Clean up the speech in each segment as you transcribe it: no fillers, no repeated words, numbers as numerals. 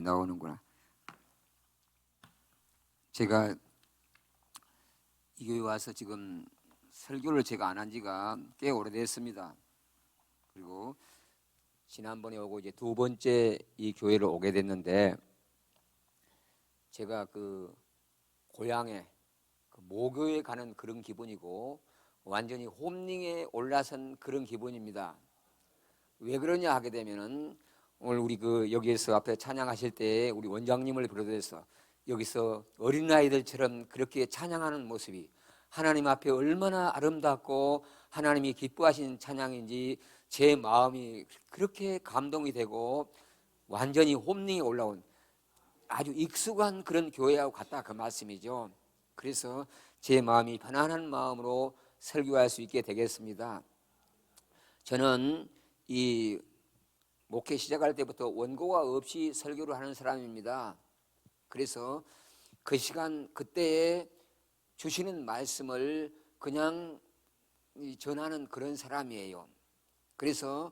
나오는구나. 제가 이 교회 와서 지금 설교를 제가 안 한 지가 꽤 오래됐습니다. 그리고 지난번에 오고 이제 두 번째 이 교회를 오게 됐는데, 제가 그 고향에 그 모교에 가는 그런 기분이고 완전히 홈링에 올라선 그런 기분입니다. 왜 그러냐 하게 되면은, 오늘 우리 그 여기에서 앞에 찬양하실 때 우리 원장님을 비롯해서 여기서 어린아이들처럼 그렇게 찬양하는 모습이 하나님 앞에 얼마나 아름답고 하나님이 기뻐하신 찬양인지 제 마음이 그렇게 감동이 되고 완전히 홈링에 올라온 아주 익숙한 그런 교회하고 같다, 그 말씀이죠. 그래서 제 마음이 편안한 마음으로 설교할 수 있게 되겠습니다. 저는 이 목회 시작할 때부터 원고가 없이 설교를 하는 사람입니다. 그래서 그 시간 그때에 주시는 말씀을 그냥 전하는 그런 사람이에요. 그래서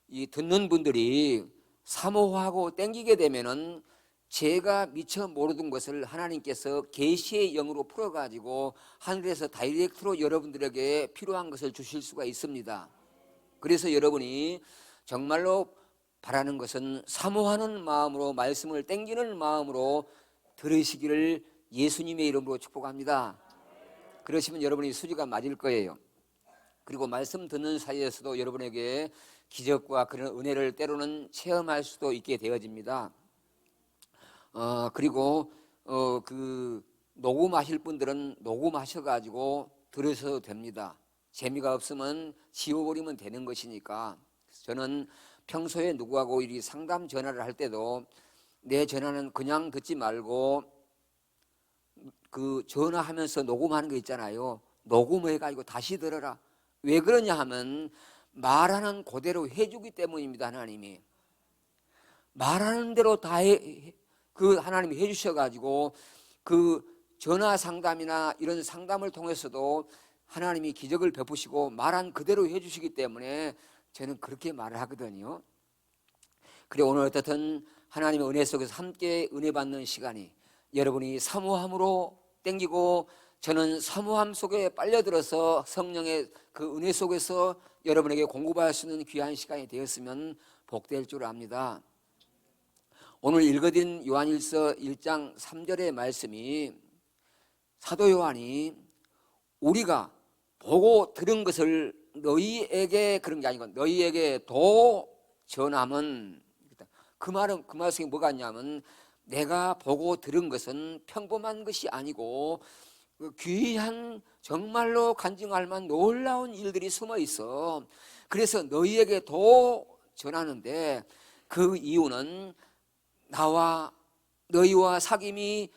이 듣는 분들이 사모하고 땡기게 되면은 제가 미처 모르던 것을 하나님께서 계시의 영으로 풀어가지고 하늘에서 다이렉트로 여러분들에게 필요한 것을 주실 수가 있습니다. 그래서 여러분이 정말로 바라는 것은 사모하는 마음으로, 말씀을 땡기는 마음으로 들으시기를 예수님의 이름으로 축복합니다. 그러시면 여러분이 수지가 맞을 거예요. 그리고 말씀 듣는 사이에서도 여러분에게 기적과 그런 은혜를 때로는 체험할 수도 있게 되어집니다. 그리고 그 녹음하실 분들은 녹음하셔가지고 들으셔도 됩니다. 재미가 없으면 지워버리면 되는 것이니까. 저는 평소에 누구하고 이 상담 전화를 할 때도 내 전화는 그냥 듣지 말고 그 전화하면서 녹음하는 거 있잖아요. 녹음해가지고 다시 들어라. 왜 그러냐 하면 말하는 그대로 해주기 때문입니다. 하나님이 말하는 대로 다 그 하나님이 해주셔가지고 그 전화 상담이나 이런 상담을 통해서도 하나님이 기적을 베푸시고 말한 그대로 해주시기 때문에 저는 그렇게 말을 하거든요. 그래, 오늘 어떻든 하나님의 은혜 속에서 함께 은혜 받는 시간이 여러분이 사모함으로 땡기고 저는 사모함 속에 빨려들어서 성령의 그 은혜 속에서 여러분에게 공급할 수 있는 귀한 시간이 되었으면 복될 줄 압니다. 오늘 읽어드린 요한일서 1장 3절의 말씀이 사도 요한이 우리가 보고 들은 것을 너희에게, 그런 게 아니고 너희에게도 전함은, 그 말은, 그 말씀이 뭐가 있냐면 내가 보고 들은 것은 평범한 것이 아니고 귀한, 정말로 간증할 만한 놀라운 일들이 숨어 있어. 그래서 너희에게도 전하는데 그 이유는 나와 너희와 사귐이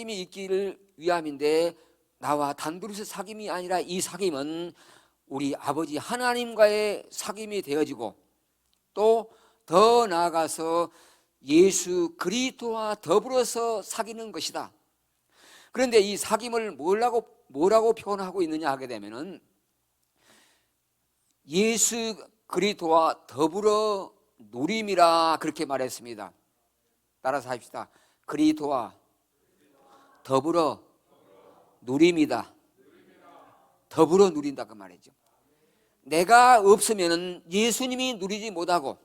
있기를 위함인데, 나와 단둘이서 사귐이 아니라 이 사귐은 우리 아버지 하나님과의 사귐이 되어지고 또 더 나아가서 예수 그리스도와 더불어서 사귀는 것이다. 그런데 이 사귐을 뭐라고 표현하고 있느냐 하게 되면은 예수 그리스도와 더불어 누림이라 그렇게 말했습니다. 따라서 합시다. 그리스도와 더불어 누림이다. 더불어 누린다 그 말이죠. 내가 없으면 예수님이 누리지 못하고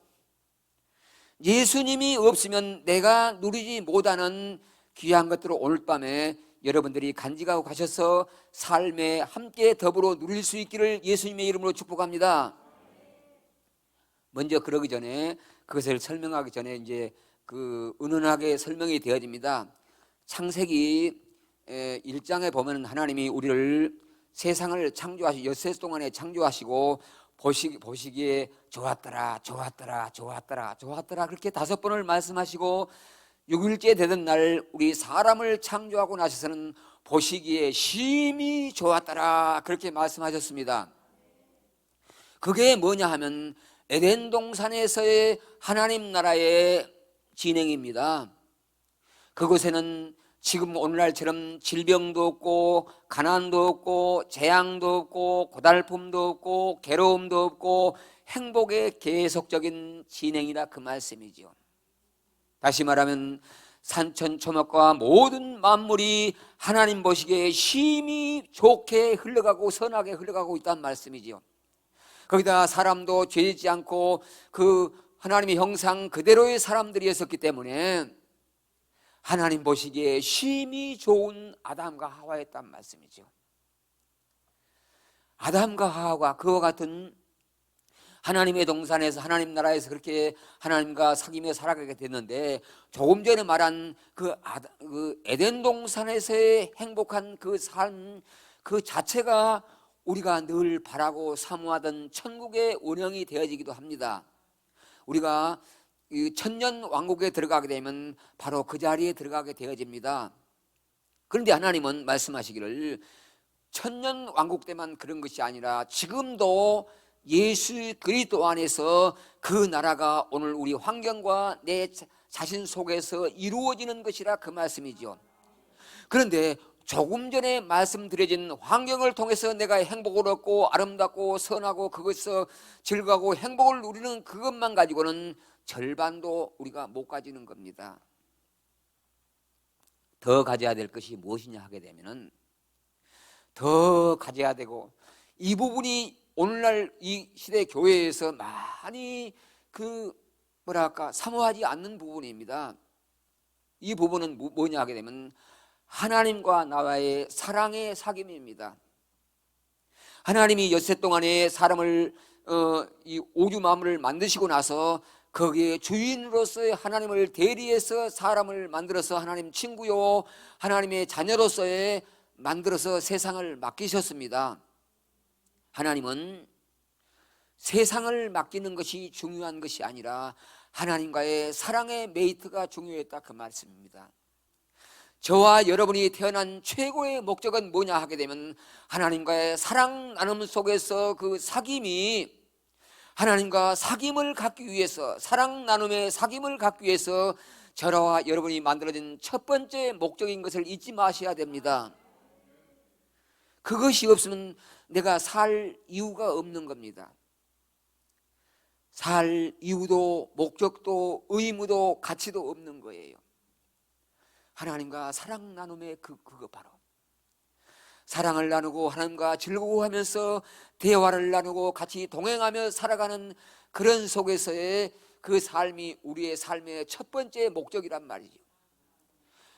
예수님이 없으면 내가 누리지 못하는 귀한 것들을 오늘 밤에 여러분들이 간직하고 가셔서 삶에 함께 더불어 누릴 수 있기를 예수님의 이름으로 축복합니다. 먼저 그러기 전에, 그것을 설명하기 전에 이제 그 은은하게 설명이 되어집니다. 창세기 1장에 보면 하나님이 우리를 세상을 창조하시고 엿새 동안에 창조하시고 보시기에 좋았더라 그렇게 5번을 말씀하시고 6일째 되던 날 우리 사람을 창조하고 나셔서는 보시기에 심히 좋았더라 그렇게 말씀하셨습니다. 그게 뭐냐 하면 에덴 동산에서의 하나님 나라의 진행입니다. 그곳에는 지금 오늘날처럼 질병도 없고 가난도 없고 재앙도 없고 고달픔도 없고 괴로움도 없고 행복의 계속적인 진행이라 그 말씀이죠. 다시 말하면 산천초목과 모든 만물이 하나님 보시기에 심히 좋게 흘러가고 선하게 흘러가고 있다는 말씀이지요. 거기다 사람도 죄짓지 않고 그 하나님의 형상 그대로의 사람들이었기 때문에 하나님 보시기에 심히 좋은 아담과 하와였단 말씀이죠. 아담과 하와가 그와 같은 하나님의 동산에서 하나님 나라에서 그렇게 하나님과 사귀며 살아가게 됐는데, 조금 전에 말한 그 에덴 동산에서의 행복한 그 삶 그 자체가 우리가 늘 바라고 사모하던 천국의 원형이 되어지기도 합니다. 우리가 이 천년 왕국에 들어가게 되면 바로 그 자리에 들어가게 되어집니다. 그런데 하나님은 말씀하시기를 천년 왕국 때만 그런 것이 아니라 지금도 예수 그리스도 안에서 그 나라가 오늘 우리 환경과 내 자신 속에서 이루어지는 것이라 그 말씀이죠. 그런데 조금 전에 말씀드려진 환경을 통해서 내가 행복을 얻고 아름답고 선하고 그것에서 즐거워하고 행복을 누리는 그것만 가지고는 절반도 우리가 못 가지는 겁니다. 더 가져야 될 것이 무엇이냐 하게 되면은 더 가져야 되고, 이 부분이 오늘날 이 시대 교회에서 많이 사모하지 않는 부분입니다. 이 부분은 뭐냐 하게 되면 하나님과 나와의 사랑의 사귐입니다. 하나님이 엿새 동안에 사람을 이 우주 만물을 만드시고 나서 거기에 주인으로서의 하나님을 대리해서 사람을 만들어서 하나님 친구요 하나님의 자녀로서의 만들어서 세상을 맡기셨습니다. 하나님은 세상을 맡기는 것이 중요한 것이 아니라 하나님과의 사랑의 메이트가 중요했다 그 말씀입니다. 저와 여러분이 태어난 최고의 목적은 뭐냐 하게 되면 하나님과의 사랑 나눔 속에서 그 사귐이 하나님과 사귐을 갖기 위해서, 사랑 나눔의 사귐을 갖기 위해서 저와 여러분이 만들어진 첫 번째 목적인 것을 잊지 마셔야 됩니다. 그것이 없으면 내가 살 이유가 없는 겁니다. 살 이유도 목적도 의무도 가치도 없는 거예요. 하나님과 사랑 나눔의 그거 바로 사랑을 나누고 하나님과 즐거워하면서 대화를 나누고 같이 동행하며 살아가는 그런 속에서의 그 삶이 우리의 삶의 첫 번째 목적이란 말이죠.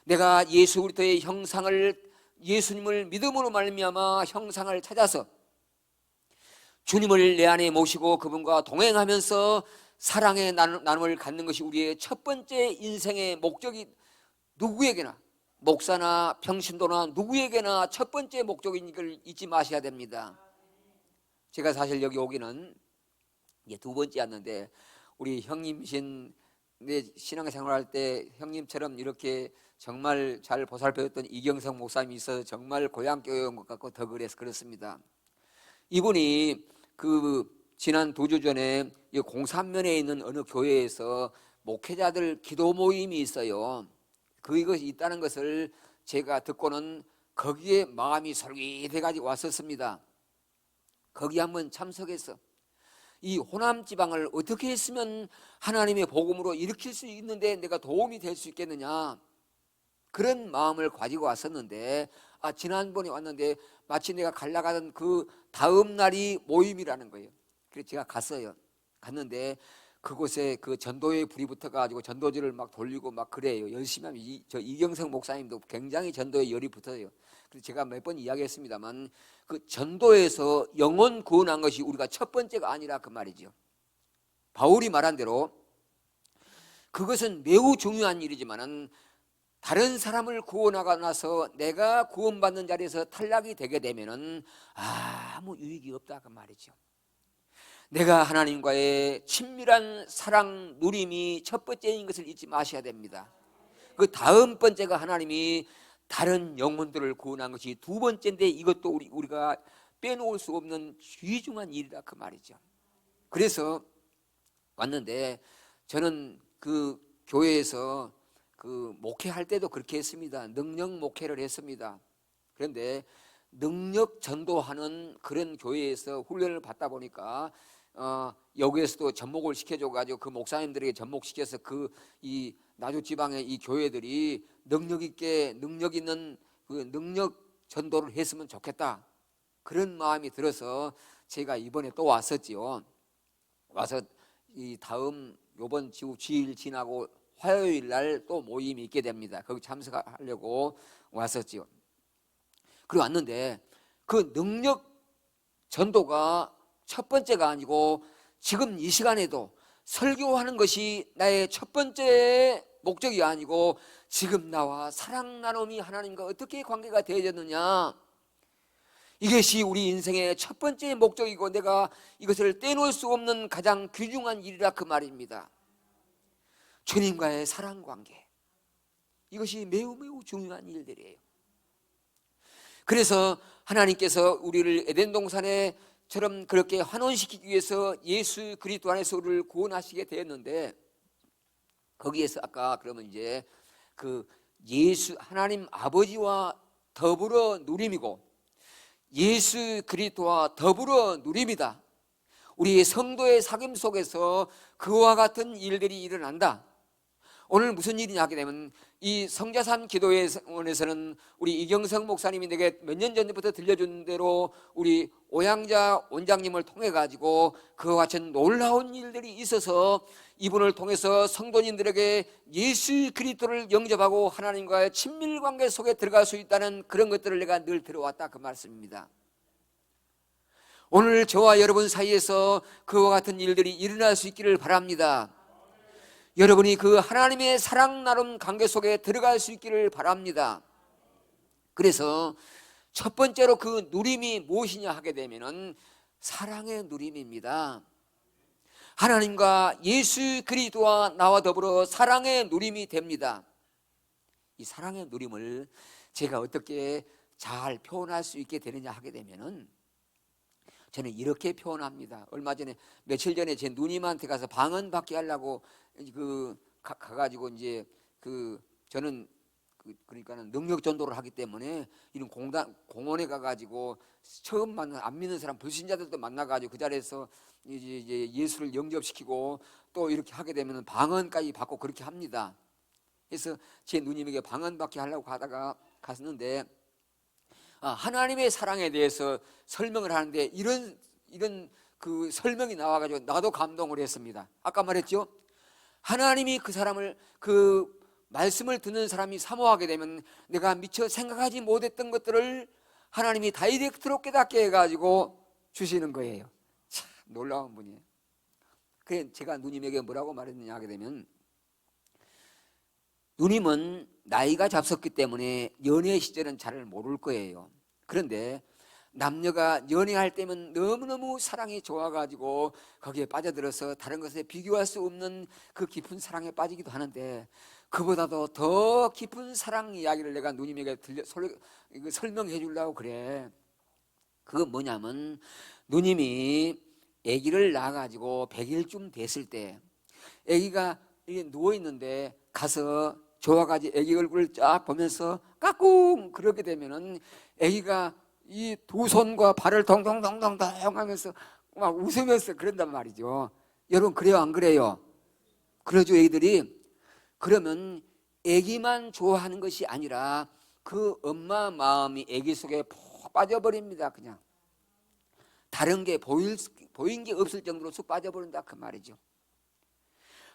내가 예수 그리스도의 형상을, 예수님을 믿음으로 말미암아 형상을 찾아서 주님을 내 안에 모시고 그분과 동행하면서 사랑의 나눔을 갖는 것이 우리의 첫 번째 인생의 목적이, 누구에게나 목사나 평신도나 누구에게나 첫 번째 목적인 걸 잊지 마셔야 됩니다. 제가 사실 여기 오기는 이게 두 번째였는데, 우리 형님신 내 신앙생활할 때 형님처럼 이렇게 정말 잘 보살펴줬던 이경성 목사님이 있어서 정말 고향교회 온 것 같고 더 그렇습니다. 이분이 지난 2주 전에 공산면에 있는 어느 교회에서 목회자들 기도 모임이 있어요. 그것이 있다는 것을 제가 듣고는 거기에 마음이 솔깃해가지고 왔었습니다. 거기 한번 참석해서 이 호남 지방을 어떻게 했으면 하나님의 복음으로 일으킬 수 있는데 내가 도움이 될 수 있겠느냐, 그런 마음을 가지고 왔었는데, 지난번에 왔는데 마치 내가 가려고 하던 그 다음 날이 모임이라는 거예요. 그래서 제가 갔는데 그곳에 그 전도의 불이 붙어가지고 전도지를 막 돌리고 막 그래요. 열심히 하면 저 이경성 목사님도 굉장히 전도에 열이 붙어요. 그래서 제가 몇 번 이야기했습니다만 그 전도에서 영혼 구원한 것이 우리가 첫 번째가 아니라 그 말이죠. 바울이 말한 대로 그것은 매우 중요한 일이지만은 다른 사람을 구원하고 나서 내가 구원받는 자리에서 탈락이 되게 되면은 아무 유익이 없다 그 말이죠. 내가 하나님과의 친밀한 사랑 누림이 첫 번째인 것을 잊지 마셔야 됩니다. 그 다음 번째가 하나님이 다른 영혼들을 구원한 것이 두 번째인데, 이것도 우리가 빼놓을 수 없는 귀중한 일이다 그 말이죠. 그래서 왔는데 저는 그 교회에서 그 목회할 때도 그렇게 했습니다. 능력 목회를 했습니다. 그런데 능력 전도하는 그런 교회에서 훈련을 받다 보니까 여기에서도 접목을 시켜줘가지고 그 목사님들에게 접목시켜서 이 나주 지방의 이 교회들이 능력 있는 그 능력 전도를 했으면 좋겠다, 그런 마음이 들어서 제가 이번에 또 왔었지요. 와서 이 다음 요번 주일 지나고 화요일 날 또 모임이 있게 됩니다. 거기 참석하려고 왔었지요. 그리고 왔는데 그 능력 전도가 첫 번째가 아니고 지금 이 시간에도 설교하는 것이 나의 첫 번째 목적이 아니고 지금 나와 사랑 나눔이 하나님과 어떻게 관계가 되어졌느냐, 이것이 우리 인생의 첫 번째 목적이고 내가 이것을 떼놓을 수 없는 가장 귀중한 일이라 그 말입니다. 주님과의 사랑 관계, 이것이 매우 중요한 일들이에요. 그래서 하나님께서 우리를 에덴 동산에처럼 그렇게 환원시키기 위해서 예수 그리스도 안에서 우리를 구원하시게 되었는데, 거기에서 아까 그러면 이제 그 예수 하나님 아버지와 더불어 누림이고 예수 그리스도와 더불어 누림이다. 우리 성도의 사귐 속에서 그와 같은 일들이 일어난다. 오늘 무슨 일이냐 하게 되면 이 성자산 기도회원에서는 우리 이경성 목사님이 내게 몇 년 전부터 들려준 대로 우리 오양자 원장님을 통해 가지고 그와 같은 놀라운 일들이 있어서 이분을 통해서 성도님들에게 예수 그리스도를 영접하고 하나님과의 친밀 관계 속에 들어갈 수 있다는 그런 것들을 내가 늘 들어왔다, 그 말씀입니다. 오늘 저와 여러분 사이에서 그와 같은 일들이 일어날 수 있기를 바랍니다. 여러분이 그 하나님의 사랑 나눔 관계 속에 들어갈 수 있기를 바랍니다. 그래서 첫 번째로 그 누림이 무엇이냐 하게 되면은 사랑의 누림입니다. 하나님과 예수 그리스도와 나와 더불어 사랑의 누림이 됩니다. 이 사랑의 누림을 제가 어떻게 잘 표현할 수 있게 되느냐 하게 되면은 저는 이렇게 표현합니다. 얼마 전에 며칠 전에 제 누님한테 가서 방언 받게 하려고 가가지고 이제 저는 그러니까는 능력 전도를 하기 때문에 이런 공원에 가가지고 처음 만난 안 믿는 사람 불신자들도 만나가지고 그 자리에서 이제 예수를 영접시키고 또 이렇게 하게 되면 방언까지 받고 그렇게 합니다. 그래서 제 누님에게 방언 받게 하려고 가다가 갔는데 하나님의 사랑에 대해서 설명을 하는데 이런 그 설명이 나와가지고 나도 감동을 했습니다. 아까 말했죠. 하나님이 그 사람을 그 말씀을 듣는 사람이 사모하게 되면 내가 미처 생각하지 못했던 것들을 하나님이 다이렉트로 깨닫게 해가지고 주시는 거예요. 참 놀라운 분이에요. 그래서 제가 누님에게 뭐라고 말했느냐 하게 되면, 누님은 나이가 잡섰기 때문에 연애 시절은 잘 모를 거예요. 그런데 남녀가 연애할 때면 너무너무 사랑이 좋아가지고 거기에 빠져들어서 다른 것에 비교할 수 없는 그 깊은 사랑에 빠지기도 하는데, 그보다도 더 깊은 사랑 이야기를 내가 누님에게 설명해 주려고 그래. 그건 뭐냐면, 누님이 아기를 낳아가지고 100일쯤 됐을 때 아기가 누워있는데 가서 좋아가지고 아기 얼굴을 쫙 보면서 까꿍 그러게 되면은 아기가 이 두 손과 발을 동동동동동 하면서 막 웃으면서 그런단 말이죠. 여러분 그래요 안 그래요? 그러죠 애기들이. 그러면 아기만 좋아하는 것이 아니라 그 엄마 마음이 아기 속에 푹 빠져버립니다. 그냥 다른 게 보인 게 없을 정도로 쑥 빠져버린다 그 말이죠.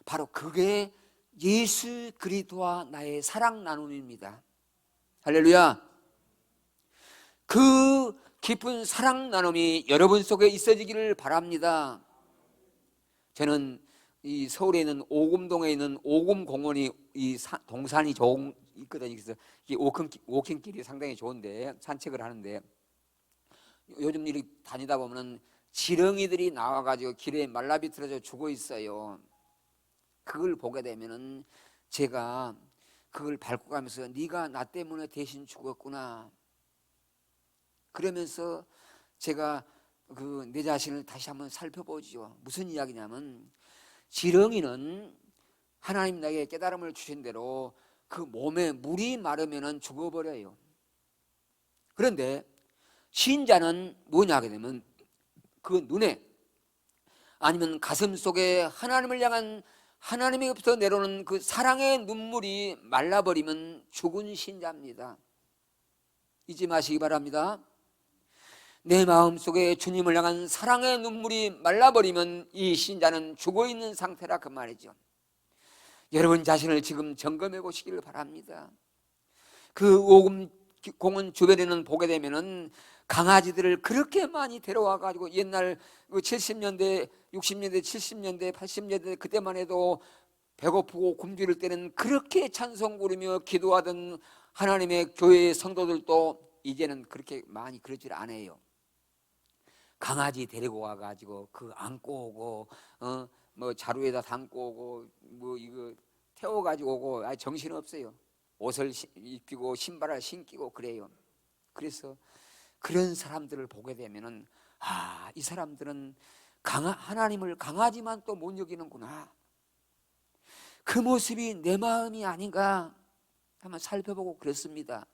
바로 그게 예수 그리스도와 나의 사랑 나눔입니다. 할렐루야. 그 깊은 사랑 나눔이 여러분 속에 있어지기를 바랍니다. 저는 이 서울에 있는 오금동에 있는 오금공원이 동산이 있거든요. 그래서 이 워킹길이 상당히 좋은데 산책을 하는데, 요즘 일이 다니다 보면은 지렁이들이 나와가지고 길에 말라비틀어져 죽어 있어요. 그걸 보게 되면은 제가 그걸 밟고 가면서 네가 나 때문에 대신 죽었구나. 그러면서 제가 내 자신을 다시 한번 살펴보죠. 무슨 이야기냐면, 지렁이는 하나님 나에게 깨달음을 주신 대로 그 몸에 물이 마르면은 죽어버려요. 그런데 신자는 뭐냐 하게 되면 그 눈에 아니면 가슴 속에 하나님을 향한 하나님에게부터 내려오는 그 사랑의 눈물이 말라버리면 죽은 신자입니다. 잊지 마시기 바랍니다. 내 마음속에 주님을 향한 사랑의 눈물이 말라버리면 이 신자는 죽어있는 상태라 그 말이죠. 여러분 자신을 지금 점검해 보시기를 바랍니다. 그 오금 공원 주변에는 보게 되면은 강아지들을 그렇게 많이 데려와 가지고 옛날 70년대, 60년대, 70년대, 80년대 그때만 해도 배고프고 굶주릴 때는 그렇게 찬송 부르며 기도하던 하나님의 교회의 성도들도 이제는 그렇게 많이 그러질 않아요. 강아지 데리고 와 가지고 그 안고 오고 뭐 자루에다 담고 오고 뭐 이거 태워 가지고 오고 정신 없어요. 옷을 입히고 신발을 신기고 그래요. 그래서 그런 사람들을 보게 되면은 이 사람들은 하나님을 강아지만 또 못 여기는구나. 그 모습이 내 마음이 아닌가 한번 살펴보고 그렇습니다.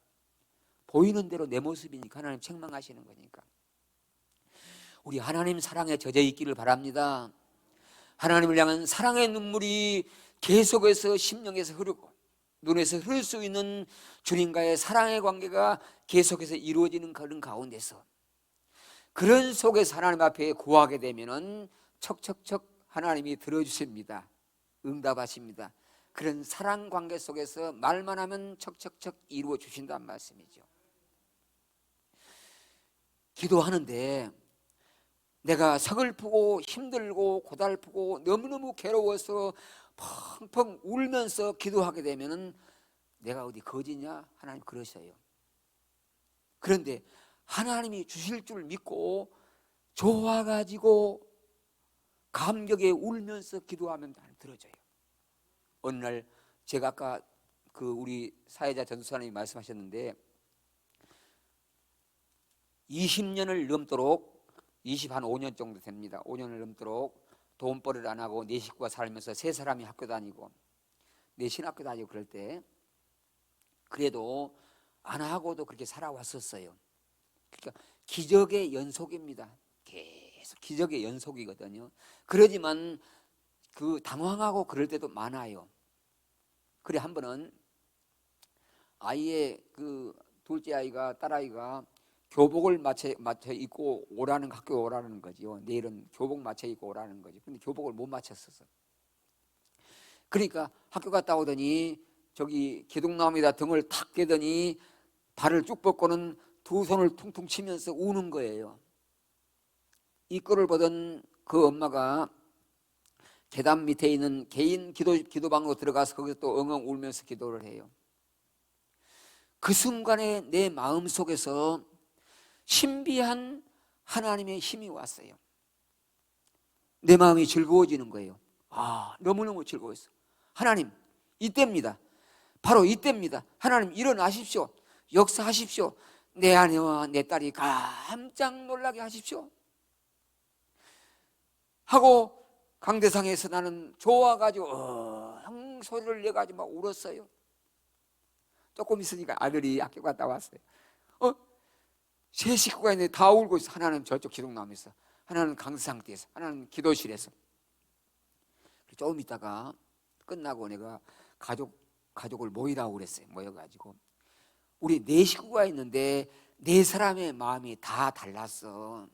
보이는 대로 내 모습이니까 하나님 책망하시는 거니까. 우리 하나님 사랑에 젖어 있기를 바랍니다. 하나님을 향한 사랑의 눈물이 계속해서 심령에서 흐르고 눈에서 흐를 수 있는 주님과의 사랑의 관계가 계속해서 이루어지는 그런 가운데서 그런 속에서 하나님 앞에 구하게 되면은 척척척 하나님이 들어주십니다. 응답하십니다. 그런 사랑 관계 속에서 말만 하면 척척척 이루어 주신다는 말씀이죠. 기도하는데 내가 서글프고 힘들고 고달프고 너무너무 괴로워서 펑펑 울면서 기도하게 되면은 내가 어디 거지냐? 하나님 그러셔요. 그런데 하나님이 주실 줄 믿고 좋아가지고 감격에 울면서 기도하면 하나님 들어줘요. 어느 날 제가 아까 그 우리 사회자 전도사님이 말씀하셨는데 20년을 넘도록 25년 정도 됩니다. 5년을 넘도록 돈벌이를 안 하고 네 식구가 살면서 세 사람이 학교 다니고 내 신학교 다니고 그럴 때 그래도 안 하고도 그렇게 살아왔었어요. 그러니까 기적의 연속입니다. 계속 기적의 연속이거든요. 그러지만 그 당황하고 그럴 때도 많아요. 그래 한 번은 아이의 그 둘째 아이가 딸아이가 교복을 맞춰 입고 오라는 학교에 오라는 거지요. 내일은 교복 맞춰 입고 오라는 거지. 근데 교복을 못 맞췄었어. 그러니까 학교 갔다 오더니 저기 기둥나무에다 등을 탁 깨더니 발을 쭉 뻗고는 두 손을 퉁퉁 치면서 우는 거예요. 이 꼴을 보던 그 엄마가 계단 밑에 있는 개인 기도방으로 들어가서 거기서 또 엉엉 울면서 기도를 해요. 그 순간에 내 마음 속에서 신비한 하나님의 힘이 왔어요. 내 마음이 즐거워지는 거예요. 너무너무 즐거웠어. 하나님, 이때입니다. 바로 이때입니다. 하나님 일어나십시오. 역사하십시오. 내 아내와 내 딸이 깜짝 놀라게 하십시오. 하고 강대상에서 나는 좋아가지고 소리를 내가지고 막 울었어요. 조금 있으니까 아들이 학교 갔다 왔어요. 세 식구가 있는데 다 울고 있어. 하나는 저쪽 기둥나무에서, 하나는 강상태에서, 하나는 기도실에서. 조금 있다가 끝나고 내가 가족을 모이라고 그랬어요. 모여가지고 우리 네 식구가 있는데 네 사람의 마음이 다 달랐어.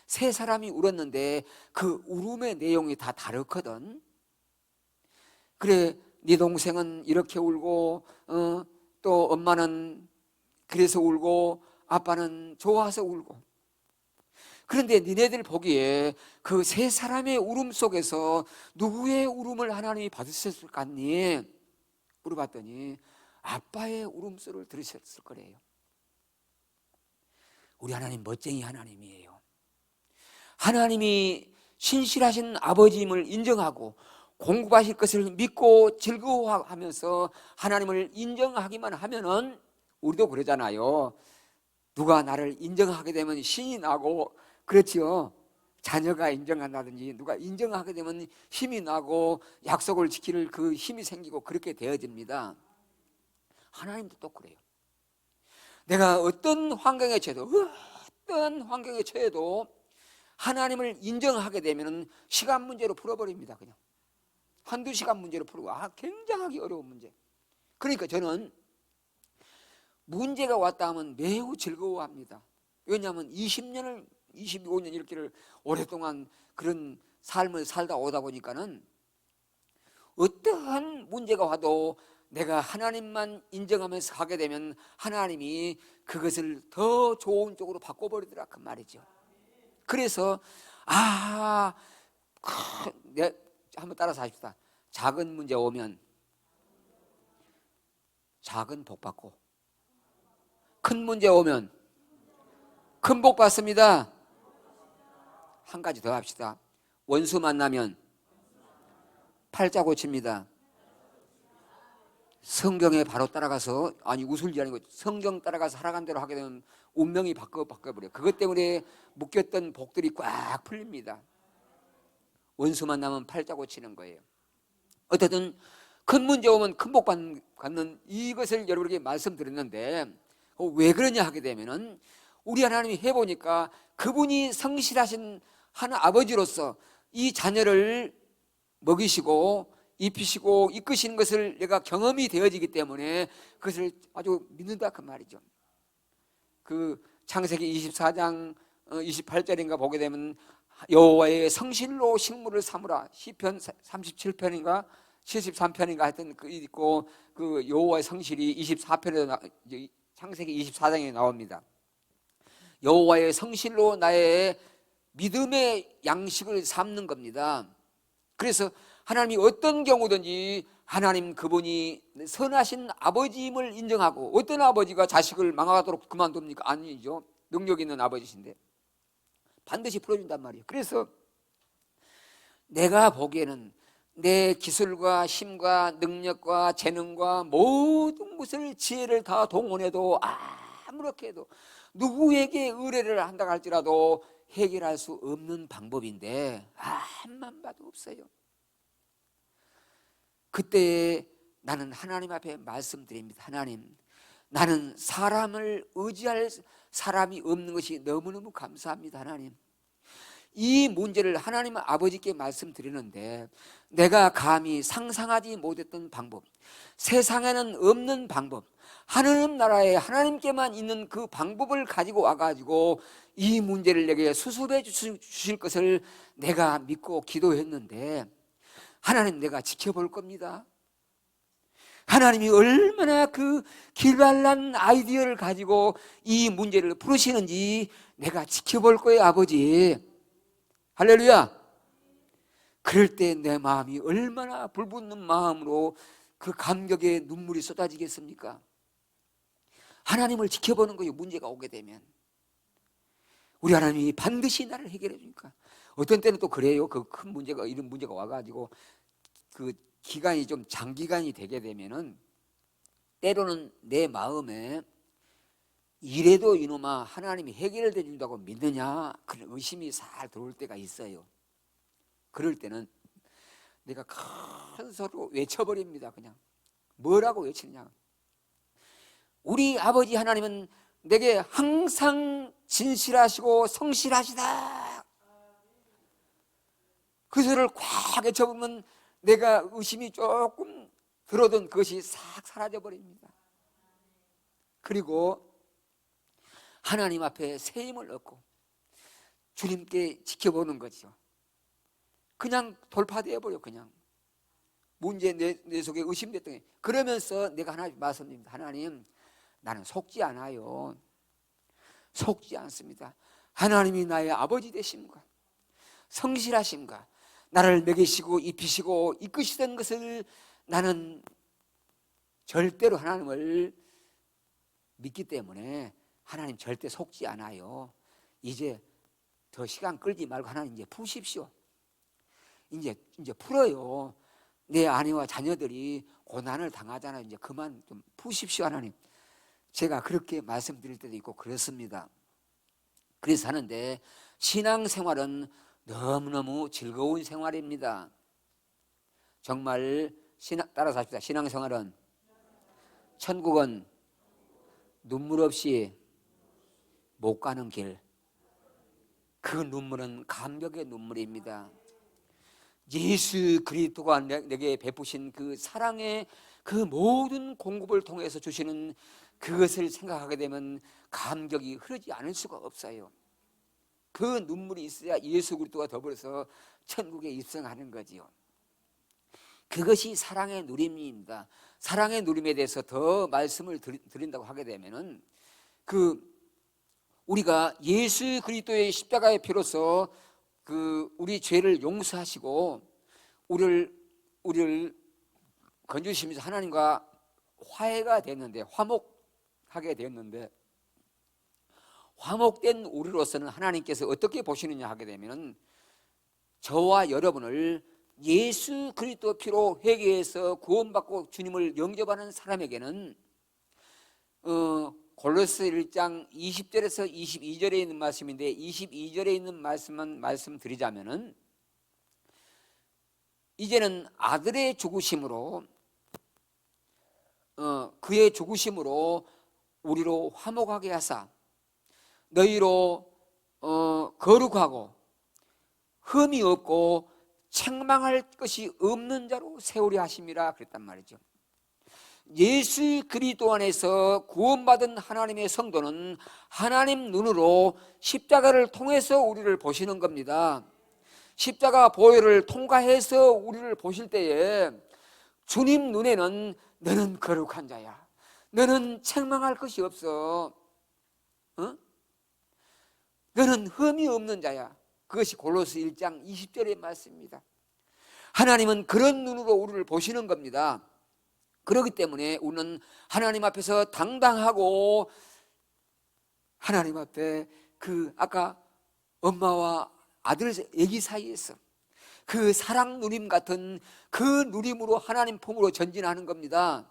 세 사람이 울었는데 그 울음의 내용이 다 다르거든. 그래, 네 동생은 이렇게 울고 또 엄마는 그래서 울고 아빠는 좋아서 울고. 그런데 니네들 보기에 그 세 사람의 울음 속에서 누구의 울음을 하나님이 받으셨을 것 같니? 물어봤더니 아빠의 울음소리를 들으셨을 거래요. 우리 하나님 멋쟁이 하나님이에요. 하나님이 신실하신 아버지임을 인정하고 공급하실 것을 믿고 즐거워하면서 하나님을 인정하기만 하면은 우리도 그러잖아요. 누가 나를 인정하게 되면 신이 나고, 그렇지요. 자녀가 인정한다든지 누가 인정하게 되면 힘이 나고 약속을 지킬 그 힘이 생기고 그렇게 되어집니다. 하나님도 또 그래요. 내가 어떤 환경에 처해도 하나님을 인정하게 되면 시간 문제로 풀어버립니다. 그냥 한두 시간 문제로 풀고 굉장하게 어려운 문제. 그러니까 저는 문제가 왔다 하면 매우 즐거워합니다. 왜냐하면 20년을 25년 이렇게를 오랫동안 그런 삶을 살다 오다 보니까는 어떠한 문제가 와도 내가 하나님만 인정하면서 하게 되면 하나님이 그것을 더 좋은 쪽으로 바꿔버리더라 그 말이죠. 그래서 한번 따라서 하십시다. 작은 문제 오면 작은 복 받고, 큰 문제 오면 큰 복 받습니다. 한 가지 더 합시다. 원수 만나면 팔자 고칩니다. 성경에 바로 따라가서, 웃을 일이 아니고 성경 따라가서 살아간 대로 하게 되면 운명이 바꿔버려요. 그것 때문에 묶였던 복들이 꽉 풀립니다. 원수 만나면 팔자 고치는 거예요. 어쨌든 큰 문제 오면 큰 복 받는 이것을 여러분에게 말씀드렸는데, 왜 그러냐 하게 되면은 우리 하나님이 해보니까 그분이 성실하신 한 아버지로서 이 자녀를 먹이시고 입히시고 이끄시는 것을 내가 경험이 되어지기 때문에 그것을 아주 믿는다 그 말이죠. 그 창세기 24장 28절인가 보게 되면 여호와의 성실로 식물을 삼으라, 시편 37편인가 73편인가 하여튼 그 있고, 그 여호와의 성실이 24편에 창세기 24장에 나옵니다. 여호와의 성실로 나의 믿음의 양식을 삼는 겁니다. 그래서 하나님이 어떤 경우든지 하나님 그분이 선하신 아버지임을 인정하고, 어떤 아버지가 자식을 망하도록 그만둡니까? 아니죠. 능력 있는 아버지신데 반드시 풀어준단 말이에요. 그래서 내가 보기에는 내 기술과 힘과 능력과 재능과 모든 것을 지혜를 다 동원해도 아무렇게 해도 누구에게 의뢰를 한다 할지라도 해결할 수 없는 방법인데 암만 봐도 없어요. 그때 나는 하나님 앞에 말씀드립니다. 하나님, 나는 사람을 의지할 사람이 없는 것이 너무너무 감사합니다. 하나님, 이 문제를 하나님 아버지께 말씀드리는데 내가 감히 상상하지 못했던 방법, 세상에는 없는 방법, 하느님 나라에 하나님께만 있는 그 방법을 가지고 와가지고 이 문제를 내게 수습해 주실 것을 내가 믿고 기도했는데, 하나님 내가 지켜볼 겁니다. 하나님이 얼마나 그 길발난 아이디어를 가지고 이 문제를 풀으시는지 내가 지켜볼 거예요, 아버지. 할렐루야. 그럴 때 내 마음이 얼마나 불붙는 마음으로 그 감격의 눈물이 쏟아지겠습니까? 하나님을 지켜보는 거예요. 문제가 오게 되면 우리 하나님이 반드시 나를 해결해 주니까. 어떤 때는 또 그래요. 그 큰 문제가, 이런 문제가 와가지고 그 기간이 좀 장기간이 되게 되면은 때로는 내 마음에 이래도 이놈아 하나님이 해결해 준다고 믿느냐, 그런 의심이 살 들어올 때가 있어요. 그럴 때는 내가 큰 소리로 외쳐버립니다. 그냥 뭐라고 외치느냐, 우리 아버지 하나님은 내게 항상 진실하시고 성실하시다. 그 소리를 꽉 외쳐보면 내가 의심이 조금 들어든 그것이 싹 사라져버립니다. 그리고 하나님 앞에 새 힘을 얻고 주님께 지켜보는 거죠. 그냥 돌파되어 버려. 그냥 문제 내 속에 의심됐던 게. 그러면서 내가 하나님 말씀드립니다. 하나님, 나는 속지 않아요. 속지 않습니다. 하나님이 나의 아버지 되심과 성실하심과 나를 먹이시고 입히시고 이끄시던 것을 나는 절대로 하나님을 믿기 때문에 하나님 절대 속지 않아요. 이제 더 시간 끌지 말고 하나님 이제 푸십시오. 이제 풀어요. 내 아내와 자녀들이 고난을 당하잖아요. 이제 그만 좀 푸십시오, 하나님. 제가 그렇게 말씀드릴 때도 있고 그렇습니다. 그래서 하는데 신앙생활은 너무너무 즐거운 생활입니다. 정말 따라서 합시다. 신앙생활은, 천국은 눈물 없이 못 가는 길. 그 눈물은 감격의 눈물입니다. 예수 그리스도가 내게 베푸신 그 사랑의 그 모든 공급을 통해서 주시는 그것을 생각하게 되면 감격이 흐르지 않을 수가 없어요. 그 눈물이 있어야 예수 그리스도와 더불어서 천국에 입성하는 거지요. 그것이 사랑의 누림입니다. 사랑의 누림에 대해서 더 말씀을 드린다고 하게 되면은 우리가 예수 그리스도의 십자가의 피로서 우리 죄를 용서하시고 우리를 건져주시면서 하나님과 화해가 됐는데, 화목하게 됐는데, 화목된 우리로서는 하나님께서 어떻게 보시느냐 하게 되면 저와 여러분을 예수 그리스도 피로 회개해서 구원받고 주님을 영접하는 사람에게는 골로새 1장 20절에서 22절에 있는 말씀인데, 22절에 있는 말씀만 말씀드리자면은, 이제는 아들의 죽으심으로 그의 죽으심으로 우리로 화목하게 하사 너희로 거룩하고 흠이 없고 책망할 것이 없는 자로 세우려 하심이라 그랬단 말이죠. 예수 그리스도 안에서 구원받은 하나님의 성도는 하나님 눈으로 십자가를 통해서 우리를 보시는 겁니다. 십자가 보혈을 통과해서 우리를 보실 때에 주님 눈에는 너는 거룩한 자야, 너는 책망할 것이 없어, 너는 흠이 없는 자야. 그것이 골로새 1장 20절의 말씀입니다. 하나님은 그런 눈으로 우리를 보시는 겁니다. 그렇기 때문에 우리는 하나님 앞에서 당당하고 하나님 앞에 아까 엄마와 아들 애기 사이에서 그 사랑 누림 같은 그 누림으로 하나님 품으로 전진하는 겁니다.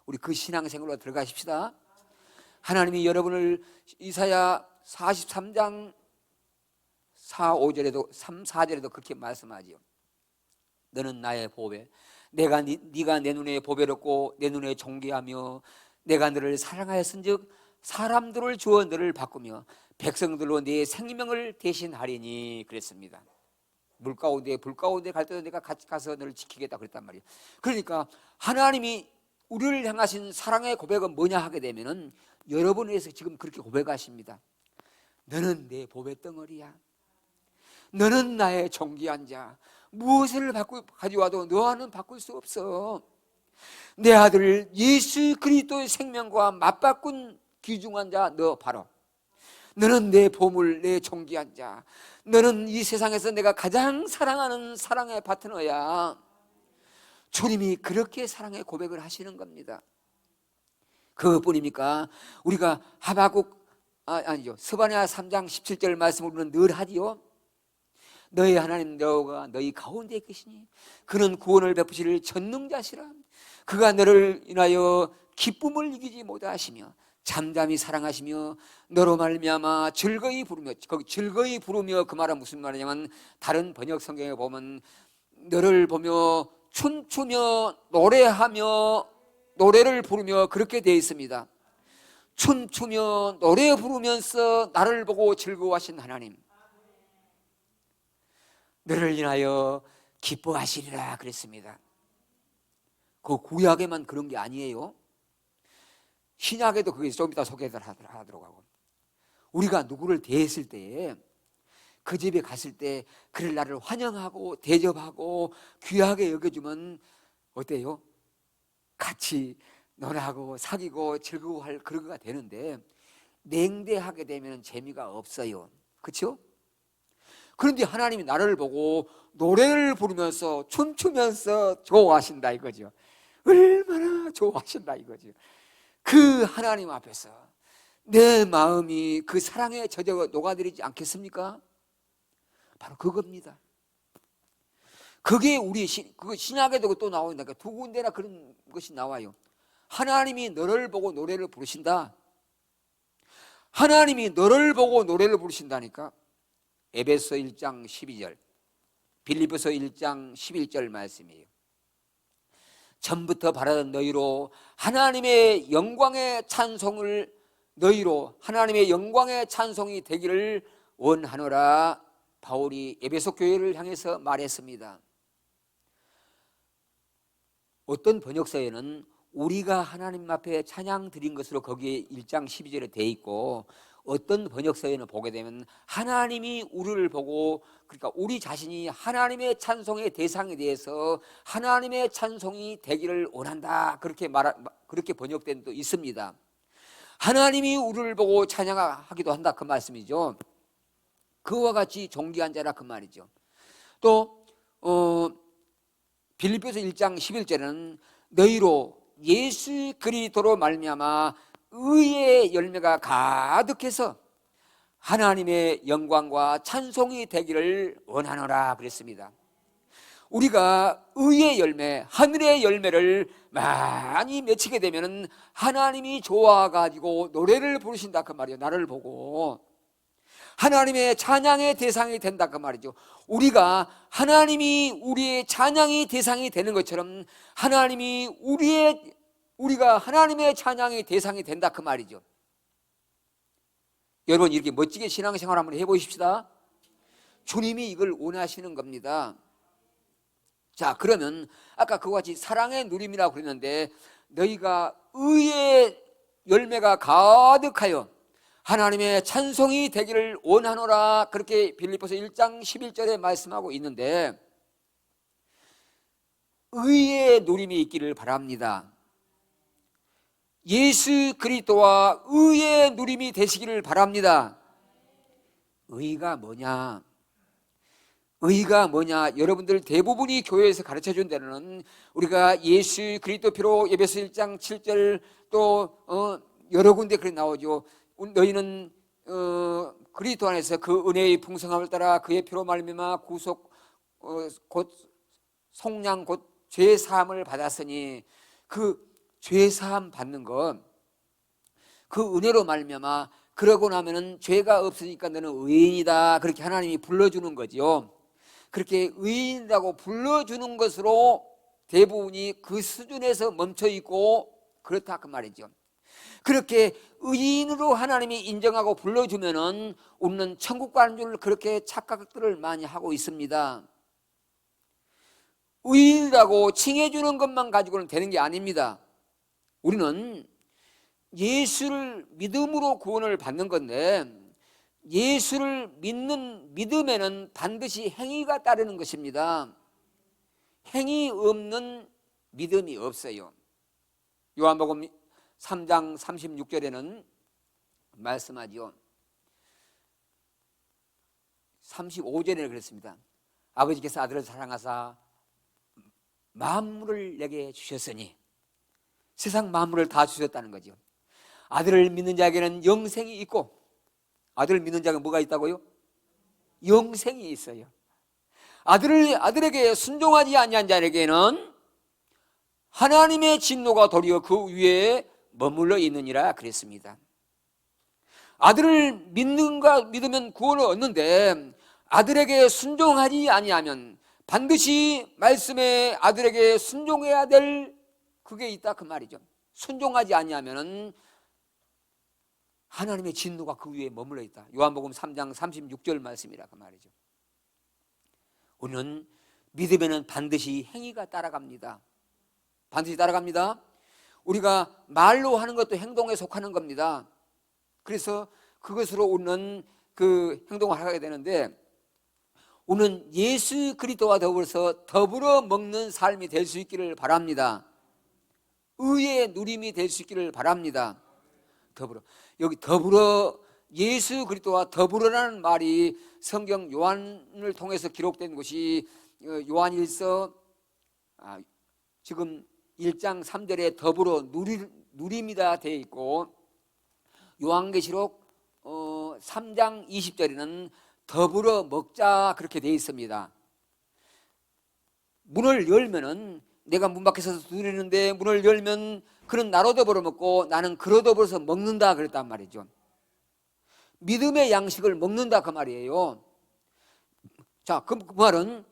우리 그 신앙생활로 들어가십시다. 하나님이 여러분을 이사야 43장 4, 5절에도 3, 4절에도 그렇게 말씀하지요. 너는 나의 보배, 네가 내 눈에 보배롭고 내 눈에 존귀하며 내가 너를 사랑하였은즉 사람들을 주어 너를 바꾸며 백성들로 네 생명을 대신하리니 그랬습니다. 물 가운데 불 가운데 갈 때도 내가 같이 가서 너를 지키겠다 그랬단 말이에요. 그러니까 하나님이 우리를 향하신 사랑의 고백은 뭐냐 하게 되면은 여러분에 대해서 지금 그렇게 고백하십니다. 너는 내 보배 덩어리야, 너는 나의 존귀한 자, 무엇을 가져와도 너와는 바꿀 수 없어. 내 아들 예수 그리스도의 생명과 맞바꾼 귀중한 자 너 바로, 너는 내 보물, 내 존귀한 자, 너는 이 세상에서 내가 가장 사랑하는 사랑의 파트너야. 주님이 그렇게 사랑의 고백을 하시는 겁니다. 그것뿐입니까? 우리가 아니죠, 스바냐 3장 17절 말씀을 우리는 늘 하지요. 너희 하나님 여호와가 너희 가운데 계시니 그는 구원을 베푸실 전능자시라. 그가 너를 인하여 기쁨을 이기지 못하시며 잠잠히 사랑하시며 너로 말미암아 즐거이 부르며, 거기 즐거이 부르며 그 말은 무슨 말이냐면 다른 번역 성경에 보면 너를 보며 춤추며 노래하며 노래를 부르며 그렇게 되어 있습니다. 춤추며 노래 부르면서 나를 보고 즐거워하신 하나님, 너를 인하여 기뻐하시리라 그랬습니다. 그 구약에만 그런 게 아니에요. 신약에도 그게 좀 이따 소개를 하도록 하고, 우리가 누구를 대했을 때에 그 집에 갔을 때 그를 나를 환영하고 대접하고 귀하게 여겨주면 어때요? 같이 놀아하고 사귀고 즐거워할 그런 거가 되는데 냉대하게 되면 재미가 없어요. 그렇죠? 그런데 하나님이 나를 보고 노래를 부르면서 춤추면서 좋아하신다 이거죠. 얼마나 좋아하신다 이거죠. 그 하나님 앞에서 내 마음이 그 사랑에 젖어 녹아들이지 않겠습니까? 바로 그겁니다. 그게 우리 신약에도 또 나오니까 두 군데나 그런 것이 나와요. 하나님이 너를 보고 노래를 부르신다. 하나님이 너를 보고 노래를 부르신다니까. 에베소 1장 12절, 빌립보서 1장 11절 말씀이에요. 전부터 바라던 너희로 하나님의 영광의 찬송을 너희로 하나님의 영광의 찬송이 되기를 원하노라 바울이 에베소 교회를 향해서 말했습니다. 어떤 번역서에는 우리가 하나님 앞에 찬양 드린 것으로 거기에 1장 12절에 돼 있고, 어떤 번역서에는 보게 되면 하나님이 우리를 보고, 그러니까 우리 자신이 하나님의 찬송의 대상에 대해서 하나님의 찬송이 되기를 원한다, 그렇게 번역된 도 있습니다. 하나님이 우리를 보고 찬양하기도 한다, 그 말씀이죠. 그와 같이 존귀한 자라, 그 말이죠. 또 빌립보서 1장 11절에는 너희로 예수 그리스도로 말미암아 의의 열매가 가득해서 하나님의 영광과 찬송이 되기를 원하노라 그랬습니다. 우리가 의의 열매, 하늘의 열매를 많이 맺히게 되면 하나님이 좋아가지고 노래를 부르신다, 그 말이에요. 나를 보고 하나님의 찬양의 대상이 된다, 그 말이죠. 우리가 하나님이 우리의 찬양의 대상이 되는 것처럼 우리가 하나님의 찬양의 대상이 된다, 그 말이죠. 여러분, 이렇게 멋지게 신앙생활 한번 해보십시다. 주님이 이걸 원하시는 겁니다. 자, 그러면 아까 그와 같이 사랑의 누림이라고 그랬는데, 너희가 의의 열매가 가득하여 하나님의 찬송이 되기를 원하노라, 그렇게 빌립보서 1장 11절에 말씀하고 있는데, 의의 누림이 있기를 바랍니다. 예수 그리스도와 의의 누림이 되시기를 바랍니다. 의가 뭐냐? 의가 뭐냐? 여러분들 대부분이 교회에서 가르쳐준 데는 우리가 예수 그리스도 피로, 에베소 1장 7절, 또 여러 군데 그렇게 나오죠. 너희는 그리스도 안에서 그 은혜의 풍성함을 따라 그의 피로 말미암아 구속 곧 속량 곧 죄사함을 받았으니, 그 죄사함 받는 것, 그 은혜로 말미암아 그러고 나면은 죄가 없으니까 너는 의인이다, 그렇게 하나님이 불러주는 거죠. 그렇게 의인이라고 불러주는 것으로 대부분이 그 수준에서 멈춰 있고 그렇다, 그 말이죠. 그렇게 의인으로 하나님이 인정하고 불러주면은 우리는 천국 가는 줄 그렇게 착각들을 많이 하고 있습니다. 의인이라고 칭해주는 것만 가지고는 되는 게 아닙니다. 우리는 예수를 믿음으로 구원을 받는 건데, 예수를 믿는 믿음에는 반드시 행위가 따르는 것입니다. 행위 없는 믿음이 없어요. 요한복음 3장 36절에는 말씀하죠. 35절에 그랬습니다. 아버지께서 아들을 사랑하사 만물을 내게 주셨으니, 세상 만물을 다 주셨다는 거죠. 아들을 믿는 자에게는 영생이 있고, 아들을 믿는 자에게 뭐가 있다고요? 영생이 있어요. 아들에게 순종하지 아니한 자에게는 하나님의 진노가 도리어 그 위에 머물러 있느니라 그랬습니다. 아들을 믿으면 구원을 얻는데, 아들에게 순종하지 아니하면 반드시 말씀에 아들에게 순종해야 될 그게 있다, 그 말이죠. 순종하지 아니하면 하나님의 진노가 그 위에 머물러 있다. 요한복음 3장 36절 말씀이라, 그 말이죠. 우리는 믿음에는 반드시 행위가 따라갑니다. 반드시 따라갑니다. 우리가 말로 하는 것도 행동에 속하는 겁니다. 그래서 그것으로 우리는 그 행동을 하게 되는데, 우리는 예수 그리스도와 더불어 먹는 삶이 될 수 있기를 바랍니다. 의의 누림이 될 수 있기를 바랍니다. 여기 더불어, 예수 그리스도와 더불어라는 말이 성경 요한을 통해서 기록된 것이 요한일서 지금 1장 3절에 더불어 누림이다 되어 있고, 요한계시록 3장 20절에는 더불어 먹자 그렇게 되어 있습니다. 문을 열면은, 내가 문 밖에서 두드리는데 문을 열면 그는 나로 더불어 먹고 나는 그로 더불어서 먹는다 그랬단 말이죠. 믿음의 양식을 먹는다, 그 말이에요. 자, 그 말은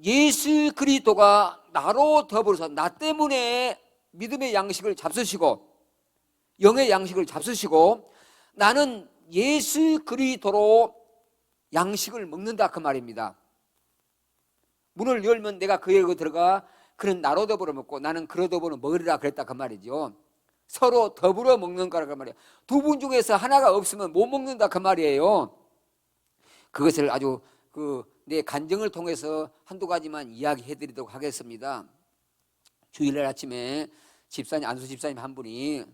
예수 그리스도가 나로 더불어서, 나 때문에 믿음의 양식을 잡수시고 영의 양식을 잡수시고, 나는 예수 그리스도로 양식을 먹는다 그 말입니다. 문을 열면 내가 그에게 들어가 그는 나로 더불어 먹고 나는 그로 더불어 먹으리라 그랬다 그 말이죠. 서로 더불어 먹는 거라 그 말이에요. 두 분 중에서 하나가 없으면 못 먹는다 그 말이에요. 그것을 아주 내 간증을 통해서 한두 가지만 이야기해 드리도록 하겠습니다. 주일날 아침에 안수 집사님 한 분이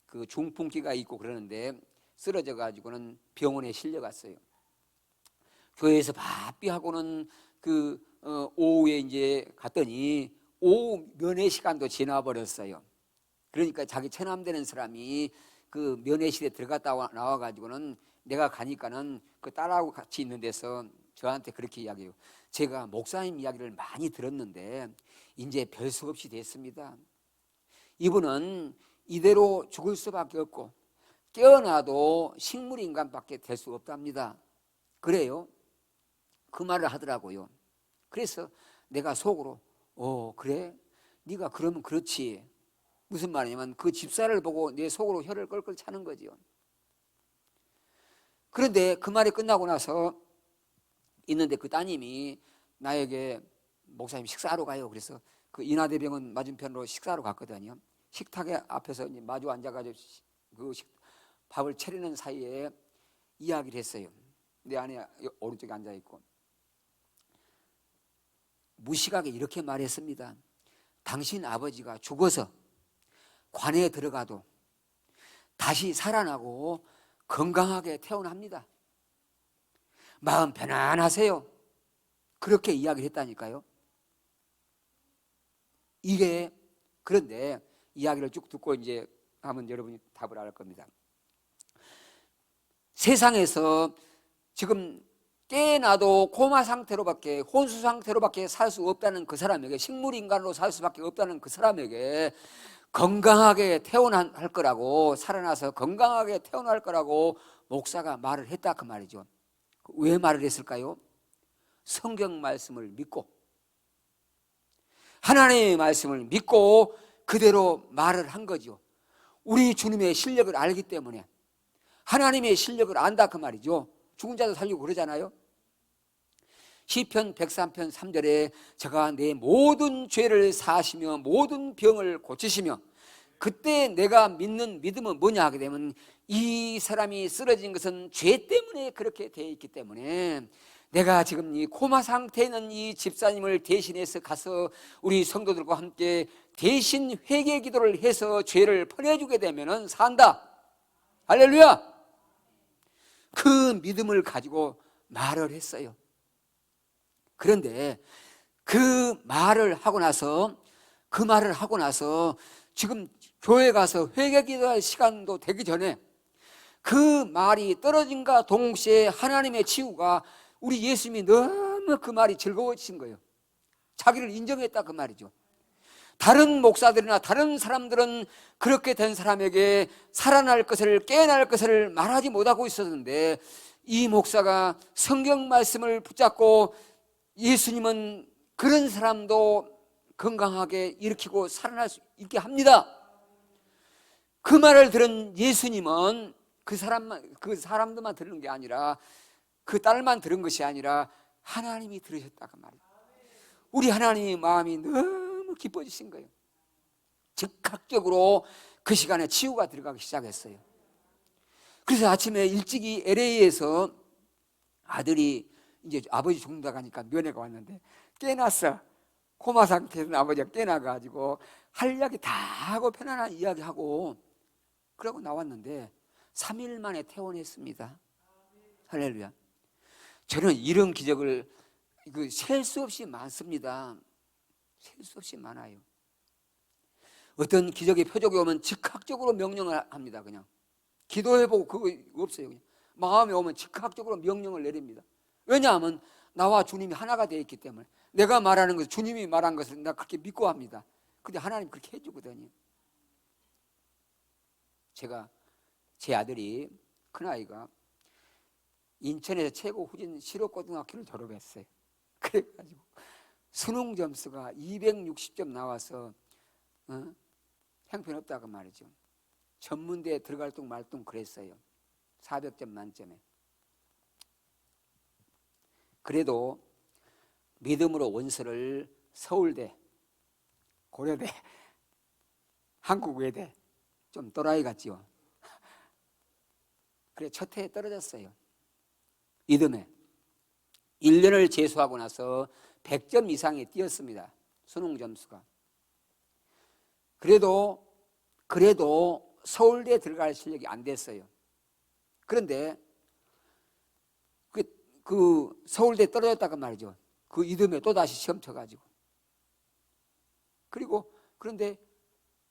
그 중풍기가 있고 그러는데 쓰러져 가지고는 병원에 실려갔어요. 교회에서 바삐 하고는 오후에 이제 갔더니 오후 면회 시간도 지나 버렸어요. 그러니까 자기 처남되는 사람이 그 면회실에 들어갔다 나와 가지고는 내가 가니까는 그 딸하고 같이 있는 데서 저한테 그렇게 이야기해요. 제가 목사님 이야기를 많이 들었는데 이제 별 수 없이 됐습니다. 이분은 이대로 죽을 수밖에 없고 깨어나도 식물인간밖에 될 수 없답니다. 그래요. 그 말을 하더라고요. 그래서 내가 속으로 그래? 네가 그러면 그렇지. 무슨 말이냐면 그 집사를 보고 내 속으로 혀를 끌끌 차는 거죠. 그런데 그 말이 끝나고 나서 있는데 그 따님이 나에게 목사님 식사하러 가요. 그래서 그 인하대병원 맞은편으로 식사하러 갔거든요. 식탁에 앞에서 이제 마주 앉아가지고 밥을 차리는 사이에 이야기를 했어요. 내 아내 오른쪽에 앉아있고 무식하게 이렇게 말했습니다. 당신 아버지가 죽어서 관에 들어가도 다시 살아나고 건강하게 태어납니다. 마음 편안하세요. 그렇게 이야기를 했다니까요. 이게 그런데 이야기를 쭉 듣고 이제 하면 여러분이 답을 알 겁니다. 세상에서 지금 깨어나도 코마 상태로밖에 혼수 상태로밖에 살 수 없다는 그 사람에게 식물인간으로 살 수밖에 없다는 그 사람에게 건강하게 태어날 거라고 살아나서 건강하게 태어날 거라고 목사가 말을 했다 그 말이죠. 왜 말을 했을까요? 성경 말씀을 믿고 하나님의 말씀을 믿고 그대로 말을 한 거죠. 우리 주님의 실력을 알기 때문에 하나님의 실력을 안다 그 말이죠. 죽은 자도 살리고 그러잖아요. 시편 103편 3절에 저가 내 모든 죄를 사하시며 모든 병을 고치시며 그때 내가 믿는 믿음은 뭐냐 하게 되면 이 사람이 쓰러진 것은 죄 때문에 그렇게 되어 있기 때문에 내가 지금 이 코마 상태에 있는 이 집사님을 대신해서 가서 우리 성도들과 함께 대신 회개 기도를 해서 죄를 퍼내주게 되면 산다. 할렐루야. 그 믿음을 가지고 말을 했어요. 그런데 그 말을 하고 나서 지금 교회 가서 회개 기도할 시간도 되기 전에 그 말이 떨어진과 동시에 하나님의 치유가 우리 예수님이 너무 그 말이 즐거워지신 거예요. 자기를 인정했다 그 말이죠. 다른 목사들이나 다른 사람들은 그렇게 된 사람에게 살아날 것을 깨어날 것을 말하지 못하고 있었는데 이 목사가 성경 말씀을 붙잡고 예수님은 그런 사람도 건강하게 일으키고 살아날 수 있게 합니다. 그 말을 들은 예수님은 그 사람들만 들은 게 아니라 그 딸만 들은 것이 아니라 하나님이 들으셨다 그 말이에요. 우리 하나님의 마음이 너무 기뻐지신 거예요. 즉각적으로 그 시간에 치유가 들어가기 시작했어요. 그래서 아침에 일찍이 LA에서 아들이 이제 아버지 죽는다 가니까 면회가 왔는데 깨났어. 코마 상태에서 아버지가 깨나가지고 할 이야기 다 하고 편안한 이야기하고 그러고 나왔는데 3일 만에 퇴원했습니다. 할렐루야. 저는 이런 기적을 셀 수 없이 많습니다. 셀 수 없이 많아요. 어떤 기적의 표적이 오면 즉각적으로 명령을 합니다. 그냥 기도해보고 그거 없어요. 그냥 마음이 오면 즉각적으로 명령을 내립니다. 왜냐하면 나와 주님이 하나가 되어 있기 때문에 내가 말하는 것을 주님이 말한 것을 나 그렇게 믿고 합니다. 근데 하나님 그렇게 해주거든요. 제 아들이 큰아이가 인천에서 최고 후진 실업고등학교를 졸업했어요. 그래가지고 수능 점수가 260점 나와서 형편없다고 말이죠. 전문대에 들어갈 둥 말 둥 그랬어요. 400점 만점에. 그래도 믿음으로 원서를 서울대, 고려대, 한국외대, 좀 또라이 같지요. 그래 첫 해에 떨어졌어요. 이듬해 1년을 재수하고 나서 100점 이상이 뛰었습니다. 수능 점수가. 그래도 서울대에 들어갈 실력이 안 됐어요. 그런데 그 서울대 떨어졌다가 말이죠. 그 이듬해 또 다시 시험 쳐가지고. 그런데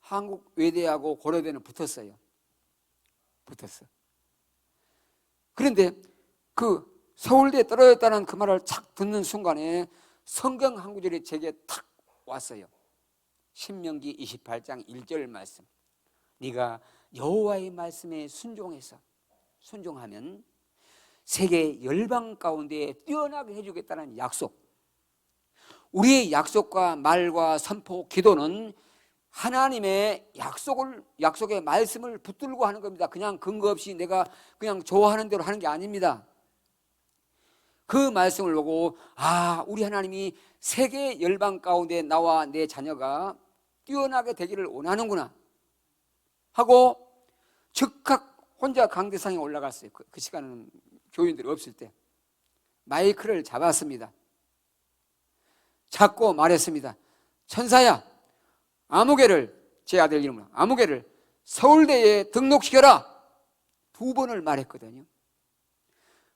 한국 외대하고 고려대는 붙었어요. 붙었어. 그런데 그 서울대에 떨어졌다는 그 말을 착 듣는 순간에 성경 한 구절이 제게 탁 왔어요. 신명기 28장 1절 말씀. 네가 여호와의 말씀에 순종하면 세계 열방 가운데 뛰어나게 해주겠다는 약속. 우리의 약속과 말과 선포, 기도는 하나님의 약속의 말씀을 붙들고 하는 겁니다. 그냥 근거 없이 내가 그냥 좋아하는 대로 하는 게 아닙니다. 그 말씀을 보고 우리 하나님이 세계 열방 가운데 나와 내 자녀가 뛰어나게 되기를 원하는구나 하고 즉각 혼자 강대상에 올라갔어요. 그 시간은 교인들이 없을 때 마이크를 잡았습니다. 잡고 말했습니다. 천사야, 제 아들 이름으로 아무개를 서울대에 등록시켜라. 2번을 말했거든요.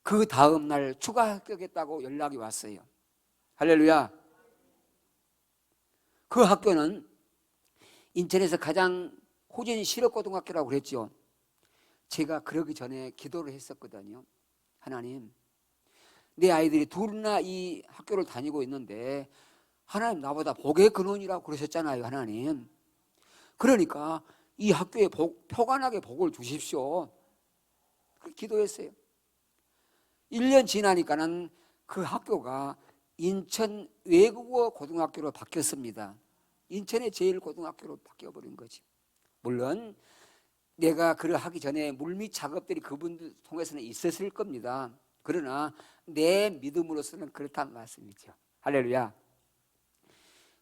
그 다음 날 추가 합격했다고 연락이 왔어요. 할렐루야. 그 학교는 인천에서 가장 호진 실업고등학교라고 그랬죠. 제가 그러기 전에 기도를 했었거든요. 하나님, 내 아이들이 둘이나 이 학교를 다니고 있는데 하나님 나보다 복의 근원이라고 그러셨잖아요. 하나님, 그러니까 이 학교에 표관하게 복을 주십시오. 기도했어요. 1년 지나니까는 그 학교가 인천 외국어 고등학교로 바뀌었습니다. 인천의 제일 고등학교로 바뀌어버린 거지. 물론 내가 그를 하기 전에 물밑 작업들이 그분들 통해서는 있었을 겁니다. 그러나 내 믿음으로서는 그렇다는 말씀이죠. 할렐루야.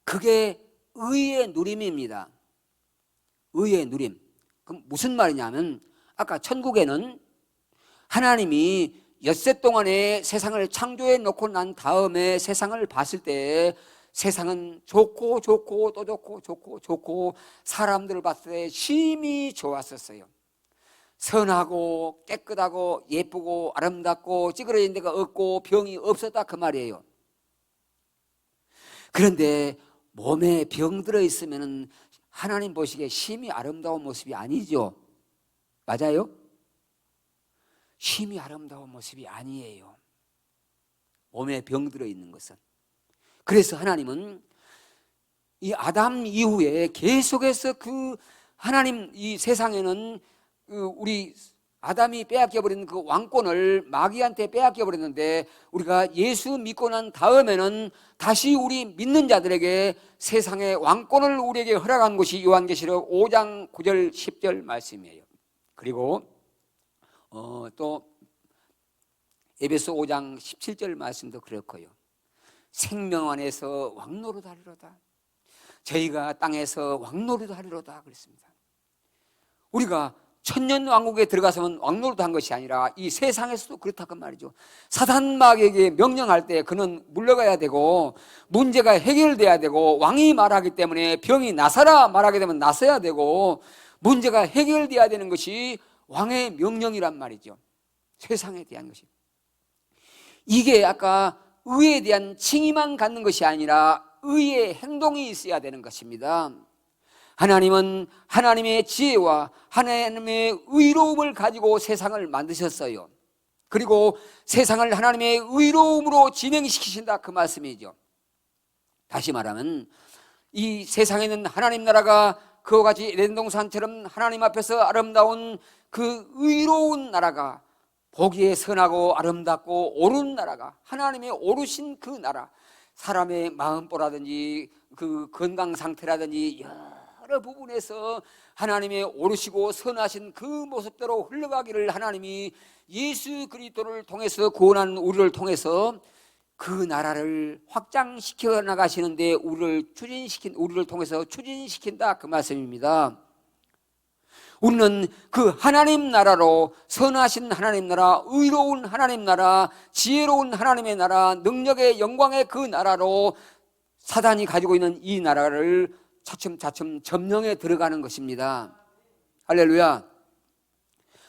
그게 의의 누림입니다. 의의 누림. 그럼 무슨 말이냐면 아까 천국에는 하나님이 엿새 동안에 세상을 창조해 놓고 난 다음에 세상을 봤을 때 세상은 좋고 또 좋고 사람들을 봤을 때 심히 좋았었어요. 선하고 깨끗하고 예쁘고 아름답고 찌그러진 데가 없고 병이 없었다 그 말이에요. 그런데 몸에 병 들어 있으면 하나님 보시기에 심히 아름다운 모습이 아니죠. 맞아요? 심히 아름다운 모습이 아니에요. 몸에 병 들어 있는 것은. 그래서 하나님은 이 아담 이후에 계속해서 그 하나님 이 세상에는 우리 아담이 빼앗겨버린 그 왕권을 마귀한테 빼앗겨버렸는데 우리가 예수 믿고 난 다음에는 다시 우리 믿는 자들에게 세상의 왕권을 우리에게 허락한 것이 요한계시록 5장 9절 10절 말씀이에요. 그리고 또 에베소 5장 17절 말씀도 그렇고요. 생명 안에서 왕노릇 하리로다. 저희가 땅에서 왕노릇 하리로다 그랬습니다. 우리가 천년 왕국에 들어가서는 왕노릇 한 것이 아니라 이 세상에서도 그렇다고 말이죠. 사단 마귀에게 명령할 때 그는 물러가야 되고 문제가 해결돼야 되고 왕이 말하기 때문에 병이 나서라 말하게 되면 나서야 되고 문제가 해결돼야 되는 것이 왕의 명령이란 말이죠. 세상에 대한 것이. 이게 아까 의에 대한 칭의만 갖는 것이 아니라 의의 행동이 있어야 되는 것입니다. 하나님은 하나님의 지혜와 하나님의 의로움을 가지고 세상을 만드셨어요. 그리고 세상을 하나님의 의로움으로 진행시키신다 그 말씀이죠. 다시 말하면 이 세상에는 하나님 나라가 그와 같이 에덴 동산처럼 하나님 앞에서 아름다운 그 의로운 나라가 보기에 선하고 아름답고 옳은 나라가 하나님의 오르신 그 나라, 사람의 마음보라든지 그 건강 상태라든지 여러 부분에서 하나님의 오르시고 선하신 그 모습대로 흘러가기를 하나님이 예수 그리스도를 통해서 구원한 우리를 통해서 그 나라를 확장시켜 나가시는데 우리를 통해서 추진시킨다, 그 말씀입니다. 우리는 그 하나님 나라로, 선하신 하나님 나라, 의로운 하나님 나라, 지혜로운 하나님의 나라, 능력의 영광의 그 나라로 사단이 가지고 있는 이 나라를 차츰차츰 점령해 들어가는 것입니다. 할렐루야.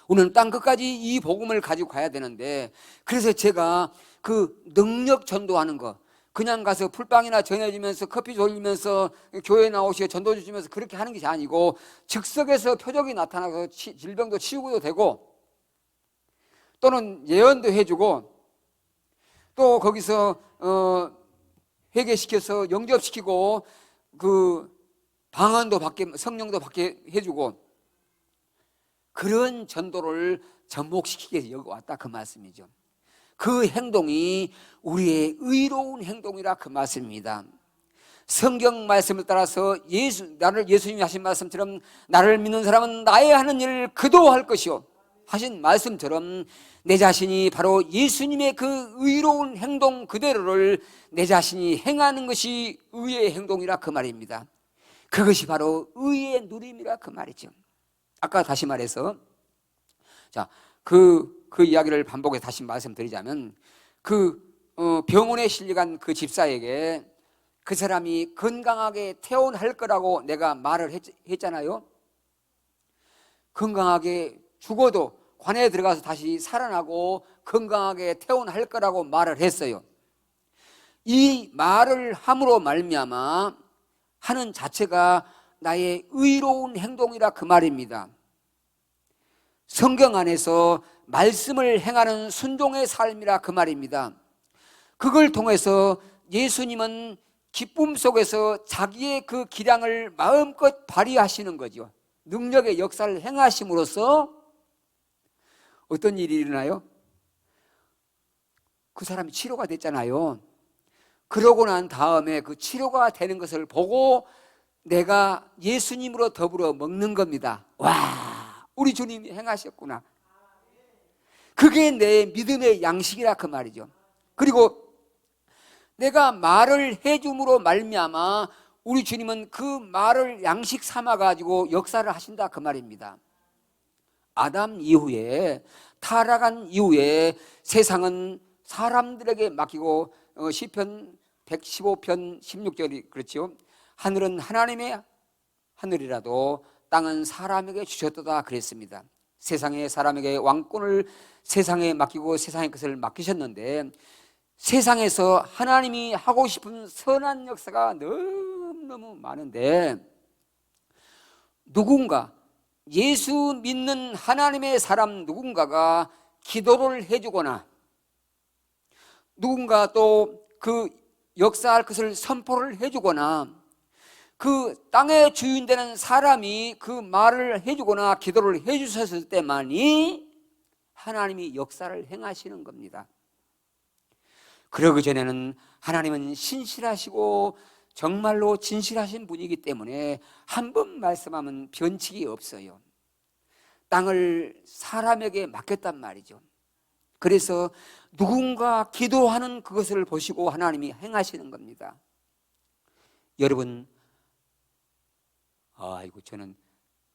우리는 땅 끝까지 이 복음을 가지고 가야 되는데, 그래서 제가 그 능력 전도하는 거, 그냥 가서 풀빵이나 전해주면서 커피 돌리면서 교회 나오시고 전도 주시면서 그렇게 하는 것이 아니고, 즉석에서 표적이 나타나서 질병도 치유도 되고, 또는 예언도 해주고, 또 거기서 회개시켜서 영접시키고, 그 방언도 받게, 성령도 받게 해주고, 그런 전도를 접목시키기 위해서 여기 왔다, 그 말씀이죠. 그 행동이 우리의 의로운 행동이라, 그 말씀입니다. 성경 말씀을 따라서 예수님이 하신 말씀처럼 나를 믿는 사람은 나의 하는 일을 그도 할 것이요 하신 말씀처럼 내 자신이 바로 예수님의 그 의로운 행동 그대로를 내 자신이 행하는 것이 의의 행동이라, 그 말입니다. 그것이 바로 의의 누림이라, 그 말이죠. 아까 다시 말해서, 자, 그 이야기를 반복해서 다시 말씀드리자면, 병원에 실려간 그 집사에게 그 사람이 건강하게 퇴원할 거라고 내가 말을 했잖아요. 건강하게 죽어도 관에 들어가서 다시 살아나고 건강하게 퇴원할 거라고 말을 했어요. 이 말을 함으로 말미암아 하는 자체가 나의 의로운 행동이라, 그 말입니다. 성경 안에서 말씀을 행하는 순종의 삶이라, 그 말입니다. 그걸 통해서 예수님은 기쁨 속에서 자기의 그 기량을 마음껏 발휘하시는 거죠. 능력의 역사를 행하심으로써 어떤 일이 일어나요? 그 사람이 치료가 됐잖아요. 그러고 난 다음에 그 치료가 되는 것을 보고 내가 예수님으로 더불어 먹는 겁니다. 와, 우리 주님이 행하셨구나. 그게 내 믿음의 양식이라, 그 말이죠. 그리고 내가 말을 해줌으로 말미암아 우리 주님은 그 말을 양식 삼아가지고 역사를 하신다, 그 말입니다. 아담 이후에, 타락한 이후에 세상은 사람들에게 맡기고, 시편 115편 16절이 그렇죠. 하늘은 하나님의 하늘이라도 땅은 사람에게 주셨도다, 그랬습니다. 세상의 사람에게 왕권을 세상에 맡기고 세상의 것을 맡기셨는데, 세상에서 하나님이 하고 싶은 선한 역사가 너무너무 많은데, 누군가 예수 믿는 하나님의 사람 누군가가 기도를 해주거나, 누군가 또 그 역사할 것을 선포를 해주거나, 그 땅의 주인 되는 사람이 그 말을 해주거나 기도를 해주셨을 때만이 하나님이 역사를 행하시는 겁니다. 그러기 전에는 하나님은 신실하시고 정말로 진실하신 분이기 때문에 한 번 말씀하면 변칙이 없어요. 땅을 사람에게 맡겼단 말이죠. 그래서 누군가 기도하는 그것을 보시고 하나님이 행하시는 겁니다. 여러분, 아이고, 저는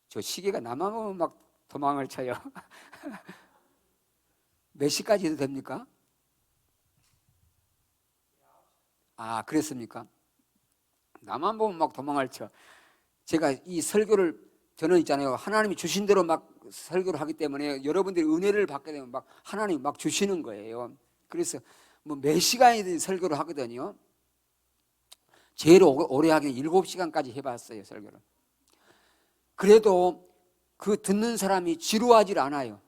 저 시계가 나만 보면 막 도망을 쳐요. 몇 시까지 해도 됩니까? 아, 그랬습니까? 나만 보면 막 도망을 쳐. 제가 이 설교를, 저는 있잖아요, 하나님이 주신 대로 막 설교를 하기 때문에 여러분들이 은혜를 받게 되면 막 하나님이 막 주시는 거예요. 그래서 뭐 몇 시간이든 설교를 하거든요. 제일 오래 하긴 7시간까지 해봤어요, 설교를. 그래도 그 듣는 사람이 지루하지 않아요.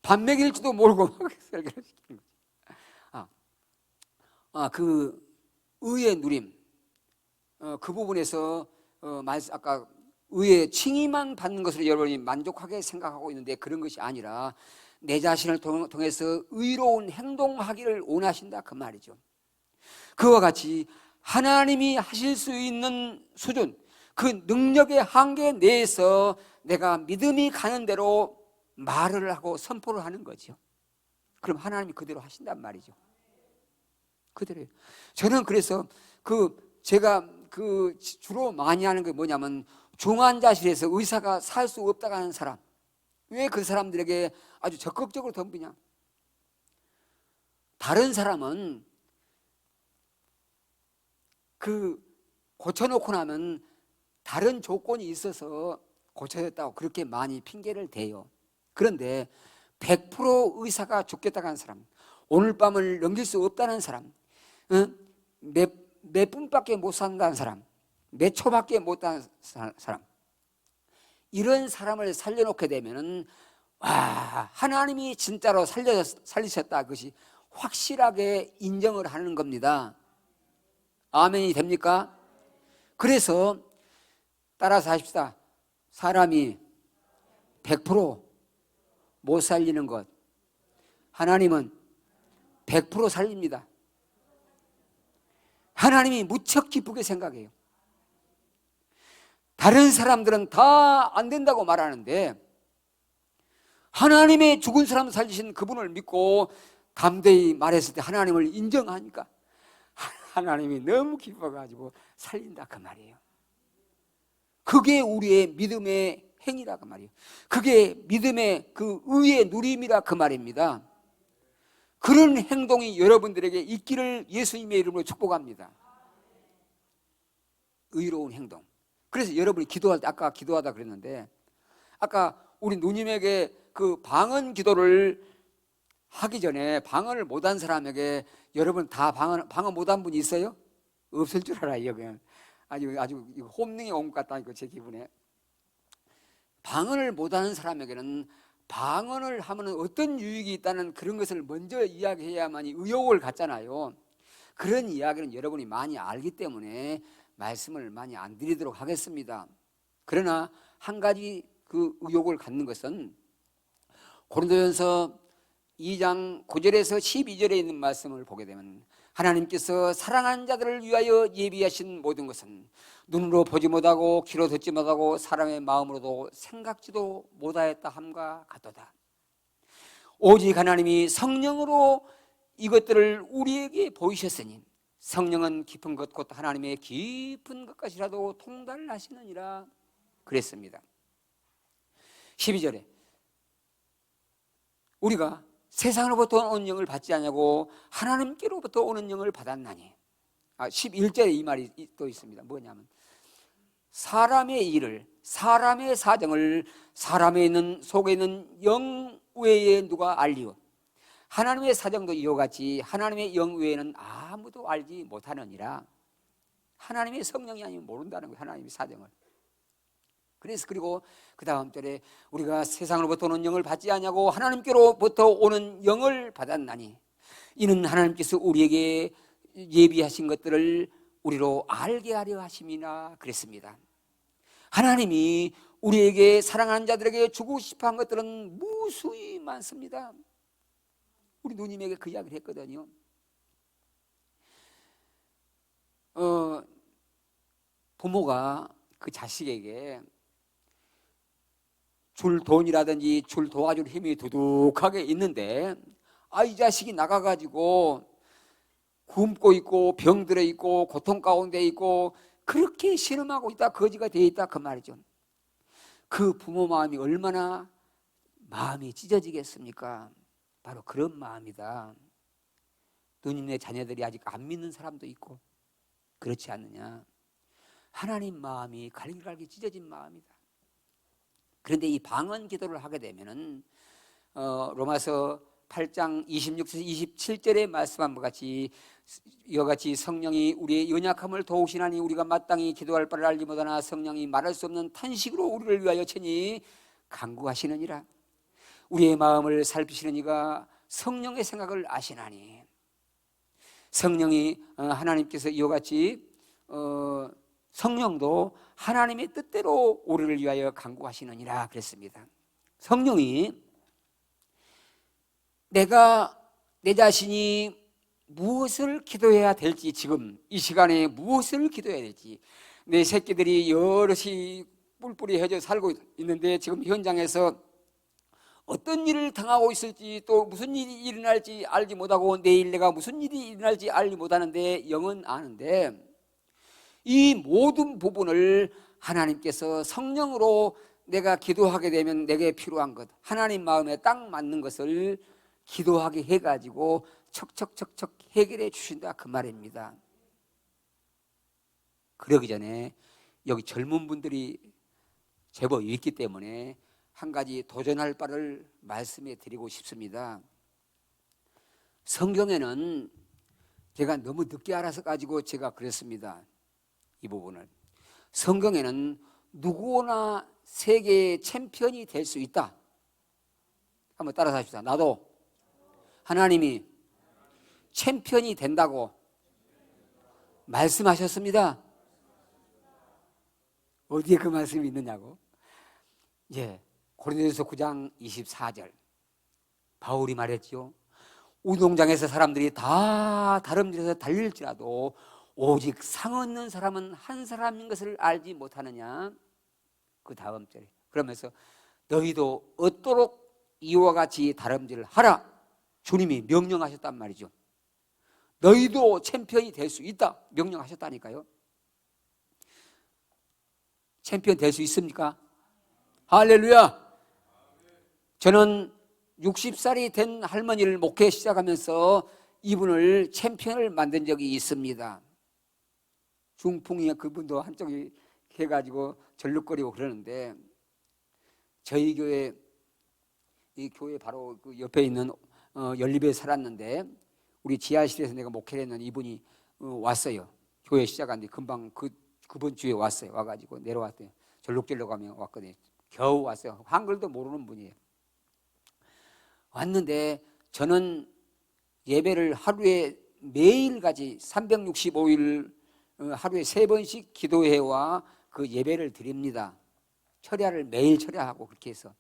밥 먹일지도 모르고 막 설교를 시키는 거죠. 그 의의 누림, 그 부분에서 아까 의의 칭의만 받는 것으로 여러분이 만족하게 생각하고 있는데, 그런 것이 아니라 내 자신을 통해서 의로운 행동하기를 원하신다, 그 말이죠. 그와 같이 하나님이 하실 수 있는 수준, 그 능력의 한계 내에서 내가 믿음이 가는 대로 말을 하고 선포를 하는 거죠. 그럼 하나님이 그대로 하신단 말이죠. 그대로예요. 저는 그래서 제가 주로 많이 하는 게 뭐냐면 중환자실에서 의사가 살 수 없다고 하는 사람, 왜 그 사람들에게 아주 적극적으로 덤비냐? 다른 사람은 고쳐놓고 나면 다른 조건이 있어서 고쳐졌다고 그렇게 많이 핑계를 대요. 그런데 100% 의사가 죽겠다고 하는 사람, 오늘 밤을 넘길 수 없다는 사람, 몇 분밖에 못 산다는 사람, 몇 초밖에 못 사는 사람, 이런 사람을 살려놓게 되면은 하나님이 진짜로 살리셨다, 그것이 확실하게 인정을 하는 겁니다. 아멘이 됩니까? 그래서 따라서 하십시다. 사람이 100% 못 살리는 것, 하나님은 100% 살립니다. 하나님이 무척 기쁘게 생각해요. 다른 사람들은 다 안 된다고 말하는데 하나님의 죽은 사람 살리신 그분을 믿고 담대히 말했을 때 하나님을 인정하니까 하나님이 너무 기뻐가지고 살린다 그 말이에요. 그게 우리의 믿음의 행위라 그 말이에요. 그게 믿음의 의의 누림이라 그 말입니다. 그런 행동이 여러분들에게 있기를 예수님의 이름으로 축복합니다. 의로운 행동. 그래서 여러분이 기도할 때, 아까 기도하다 그랬는데, 아까 우리 누님에게 방언 기도를 하기 전에 방언을 못한 사람에게 여러분 다 방언 못한 분이 있어요? 없을 줄 알아요. 그냥 아주 혼능이 온 것 같다니까 제 기분에. 방언을 못하는 사람에게는 방언을 하면 어떤 유익이 있다는 그런 것을 먼저 이야기해야만이 의욕을 갖잖아요. 그런 이야기는 여러분이 많이 알기 때문에 말씀을 많이 안 드리도록 하겠습니다. 그러나 한 가지 의욕을 갖는 것은 고린도전서 2장 9절에서 12절에 있는 말씀을 보게 되면 하나님께서 사랑하는 자들을 위하여 예비하신 모든 것은 눈으로 보지 못하고 귀로 듣지 못하고 사람의 마음으로도 생각지도 못하였다 함과 같도다. 오직 하나님이 성령으로 이것들을 우리에게 보이셨으니 성령은 깊은 것 곧 하나님의 깊은 것까지라도 통달하시느니라 그랬습니다. 12절에 우리가 세상으로부터 오는 영을 받지 않냐고 하나님께로부터 오는 영을 받았나니. 11절에 이 말이 또 있습니다. 뭐냐면 사람의 일을, 사람의 사정을 사람의 속에 있는 영 외에 누가 알리오. 하나님의 사정도 이와 같이 하나님의 영 외에는 아무도 알지 못하느니라. 하나님의 성령이 아니면 모른다는 거예요. 하나님의 사정을. 그리고 그 다음 절에 우리가 세상으로부터 오는 영을 받지 않냐고 하나님께로부터 오는 영을 받았나니 이는 하나님께서 우리에게 예비하신 것들을 우리로 알게 하려 하심이나 그랬습니다. 하나님이 우리에게 사랑하는 자들에게 주고 싶어 한 것들은 무수히 많습니다. 우리 누님에게 그 이야기를 했거든요. 부모가 그 자식에게 줄 돈이라든지 줄 도와줄 힘이 두둑하게 있는데 이 자식이 나가가지고 굶고 있고 병들어 있고 고통 가운데 있고 그렇게 신음하고 있다, 거지가 되어 있다 그 말이죠. 그 부모 마음이 얼마나 마음이 찢어지겠습니까? 바로 그런 마음이다. 누님네 자녀들이 아직 안 믿는 사람도 있고 그렇지 않느냐. 하나님 마음이 갈기갈기 찢어진 마음이다. 그런데 이 방언 기도를 하게 되면은 로마서 8장 26절 27절에 말씀한 것 같이 이와 같이 성령이 우리의 연약함을 도우시나니 우리가 마땅히 기도할 바를 알지 못하나 성령이 말할 수 없는 탄식으로 우리를 위하여 친히 간구하시느니라. 우리의 마음을 살피시는 이가 성령의 생각을 아시나니. 성령이 하나님께서 이와 같이 성령도 하나님의 뜻대로 우리를 위하여 간구하시느니라 그랬습니다. 성령이 내가 내 자신이 무엇을 기도해야 될지, 지금 이 시간에 무엇을 기도해야 될지, 내 새끼들이 여럿이 뿔뿔이 헤어져 살고 있는데 지금 현장에서 어떤 일을 당하고 있을지 또 무슨 일이 일어날지 알지 못하고 내일 내가 무슨 일이 일어날지 알지 못하는데 영은 아는데 이 모든 부분을 하나님께서 성령으로 내가 기도하게 되면 내게 필요한 것, 하나님 마음에 딱 맞는 것을 기도하게 해가지고 척척척척 해결해 주신다 그 말입니다. 그러기 전에 여기 젊은 분들이 제법 있기 때문에 한 가지 도전할 바를 말씀해 드리고 싶습니다. 성경에는 제가 너무 늦게 알아서 가지고 제가 그랬습니다. 이 부분을. 성경에는 누구나 세계의 챔피언이 될 수 있다. 한번 따라서 합시다. 나도 하나님이 챔피언이 된다고 말씀하셨습니다. 어디에 그 말씀이 있느냐고? 예, 고린도전서 9장 24절 바울이 말했죠. 운동장에서 사람들이 다 다름질해서 달릴지라도 오직 상 얻는 사람은 한 사람인 것을 알지 못하느냐. 그 다음 절에 그러면서 너희도 얻도록 이와 같이 다름질을 하라. 주님이 명령하셨단 말이죠. 너희도 챔피언이 될 수 있다 명령하셨다니까요. 챔피언 될 수 있습니까? 할렐루야. 저는 60살이 된 할머니를 목회 시작하면서 이분을 챔피언을 만든 적이 있습니다. 중풍이 그분도 한쪽이 해가지고 절룩거리고 그러는데 저희 교회, 이 교회 바로 그 옆에 있는 연립에 살았는데 우리 지하실에서 내가 목회를 했는데 이분이 왔어요. 교회 시작한데 금방 그번 주에 왔어요. 와가지고 내려왔대요. 절룩절룩 하며 왔거든요. 겨우 왔어요. 한글도 모르는 분이에요. 왔는데 저는 예배를 하루에 매일같이 365일 하루에 3번씩 기도회와 그 예배를 드립니다. 철야를 매일 철야하고 그렇게 해서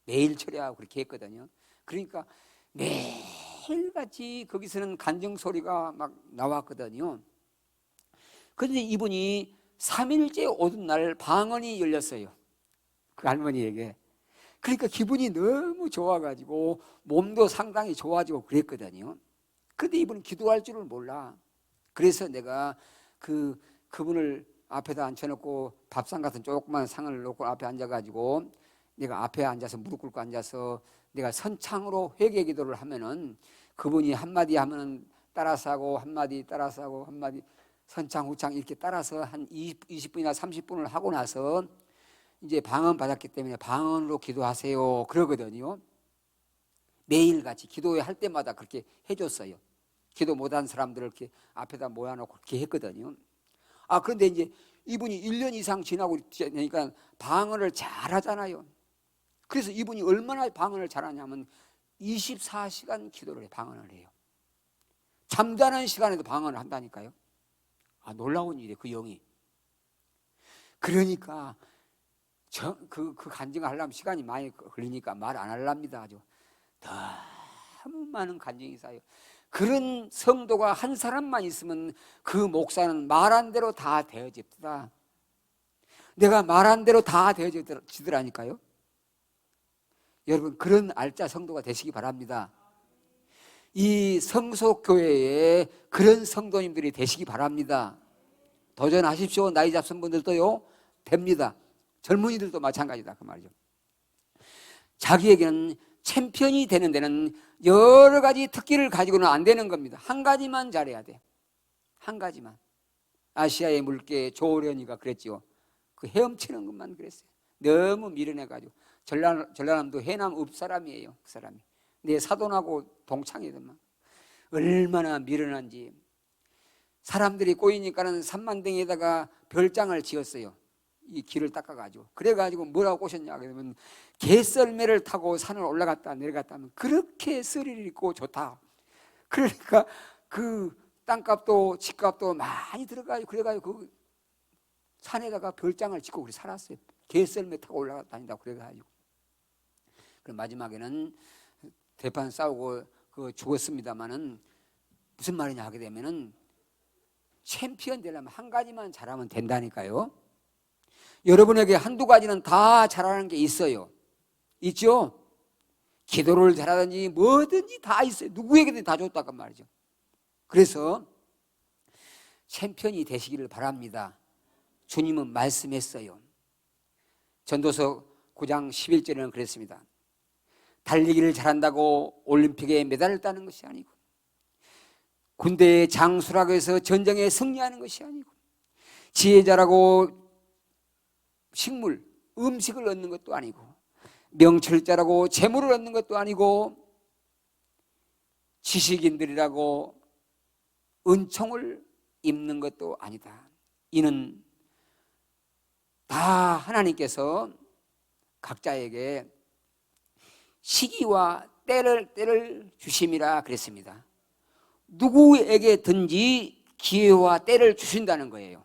매일 철야하고 그렇게 했거든요. 그러니까 매일같이 거기서는 간증 소리가 막 나왔거든요. 그런데 이분이 3일째 오던 날 방언이 열렸어요. 그 할머니에게. 그러니까 기분이 너무 좋아가지고 몸도 상당히 좋아지고 그랬거든요. 그런데 이분은 기도할 줄을 몰라. 그래서 내가 그분을 앞에다 앉혀놓고 밥상 같은 조그만 상을 놓고 앞에 앉아가지고 내가 앞에 앉아서 무릎 꿇고 앉아서 내가 선창으로 회개 기도를 하면은 그분이 한마디 하면은 따라서 하고 한마디 따라서 하고 한마디 선창 후창 이렇게 따라서 한 20분이나 30분을 하고 나서 이제 방언 받았기 때문에 방언으로 기도하세요 그러거든요. 매일같이 기도회 할 때마다 그렇게 해줬어요. 기도 못한 사람들을 이렇게 앞에다 모아놓고 그렇게 했거든요. 그런데 이제 이분이 1년 이상 지나고 그러니까 방언을 잘하잖아요. 그래서 이분이 얼마나 방언을 잘하냐면 24시간 기도를 해, 방언을 해요. 잠자는 시간에도 방언을 한다니까요. 놀라운 일이에요, 그 영이. 그러니까 그 간증을 하려면 시간이 많이 걸리니까 말 안 하랍니다. 아주 너무 많은 간증이 쌓여요. 그런 성도가 한 사람만 있으면 그 목사는 말한 대로 다 되어집니다. 내가 말한 대로 다 되어지더라니까요. 여러분 그런 알짜 성도가 되시기 바랍니다. 이 성소교회에 그런 성도님들이 되시기 바랍니다. 도전하십시오. 나이 잡순 분들도요 됩니다. 젊은이들도 마찬가지다 그 말이죠. 자기에게는 챔피언이 되는 데는 여러 가지 특기를 가지고는 안 되는 겁니다. 한 가지만 잘해야 돼. 한 가지만. 아시아의 물개 조련이가 그랬지요. 그 헤엄치는 것만 그랬어요. 너무 미련해가지고. 전라남도 해남 읍 사람이에요. 그 사람이. 내 사돈하고 동창이더만. 얼마나 미련한지. 사람들이 꼬이니까는 산만등에다가 별장을 지었어요. 이 길을 닦아가지고. 그래가지고 뭐라고 꼬셨냐 그러면 개썰매를 타고 산을 올라갔다 내려갔다 하면 그렇게 스릴 있고 좋다. 그러니까 그 땅값도 집값도 많이 들어가지고 그래가지고 그 산에다가 별장을 짓고 그렇게 살았어요. 개썰매 타고 올라갔다 다닌다고 그래가지고. 그럼 마지막에는 대판 싸우고 죽었습니다마는 무슨 말이냐 하게 되면은 챔피언 되려면 한 가지만 잘하면 된다니까요. 여러분에게 한두 가지는 다 잘하는 게 있어요. 있죠? 기도를 잘하든지 뭐든지 다 있어요. 누구에게든 다 줬다고 말이죠. 그래서 챔피언이 되시기를 바랍니다. 주님은 말씀했어요. 전도서 9장 11절에는 그랬습니다. 달리기를 잘한다고 올림픽에 메달을 따는 것이 아니고, 군대의 장수라고 해서 전쟁에 승리하는 것이 아니고, 지혜자라고 식물, 음식을 얻는 것도 아니고, 명철자라고 재물을 얻는 것도 아니고, 지식인들이라고 은총을 입는 것도 아니다. 이는 다 하나님께서 각자에게 시기와 때를 주심이라 그랬습니다. 누구에게든지 기회와 때를 주신다는 거예요.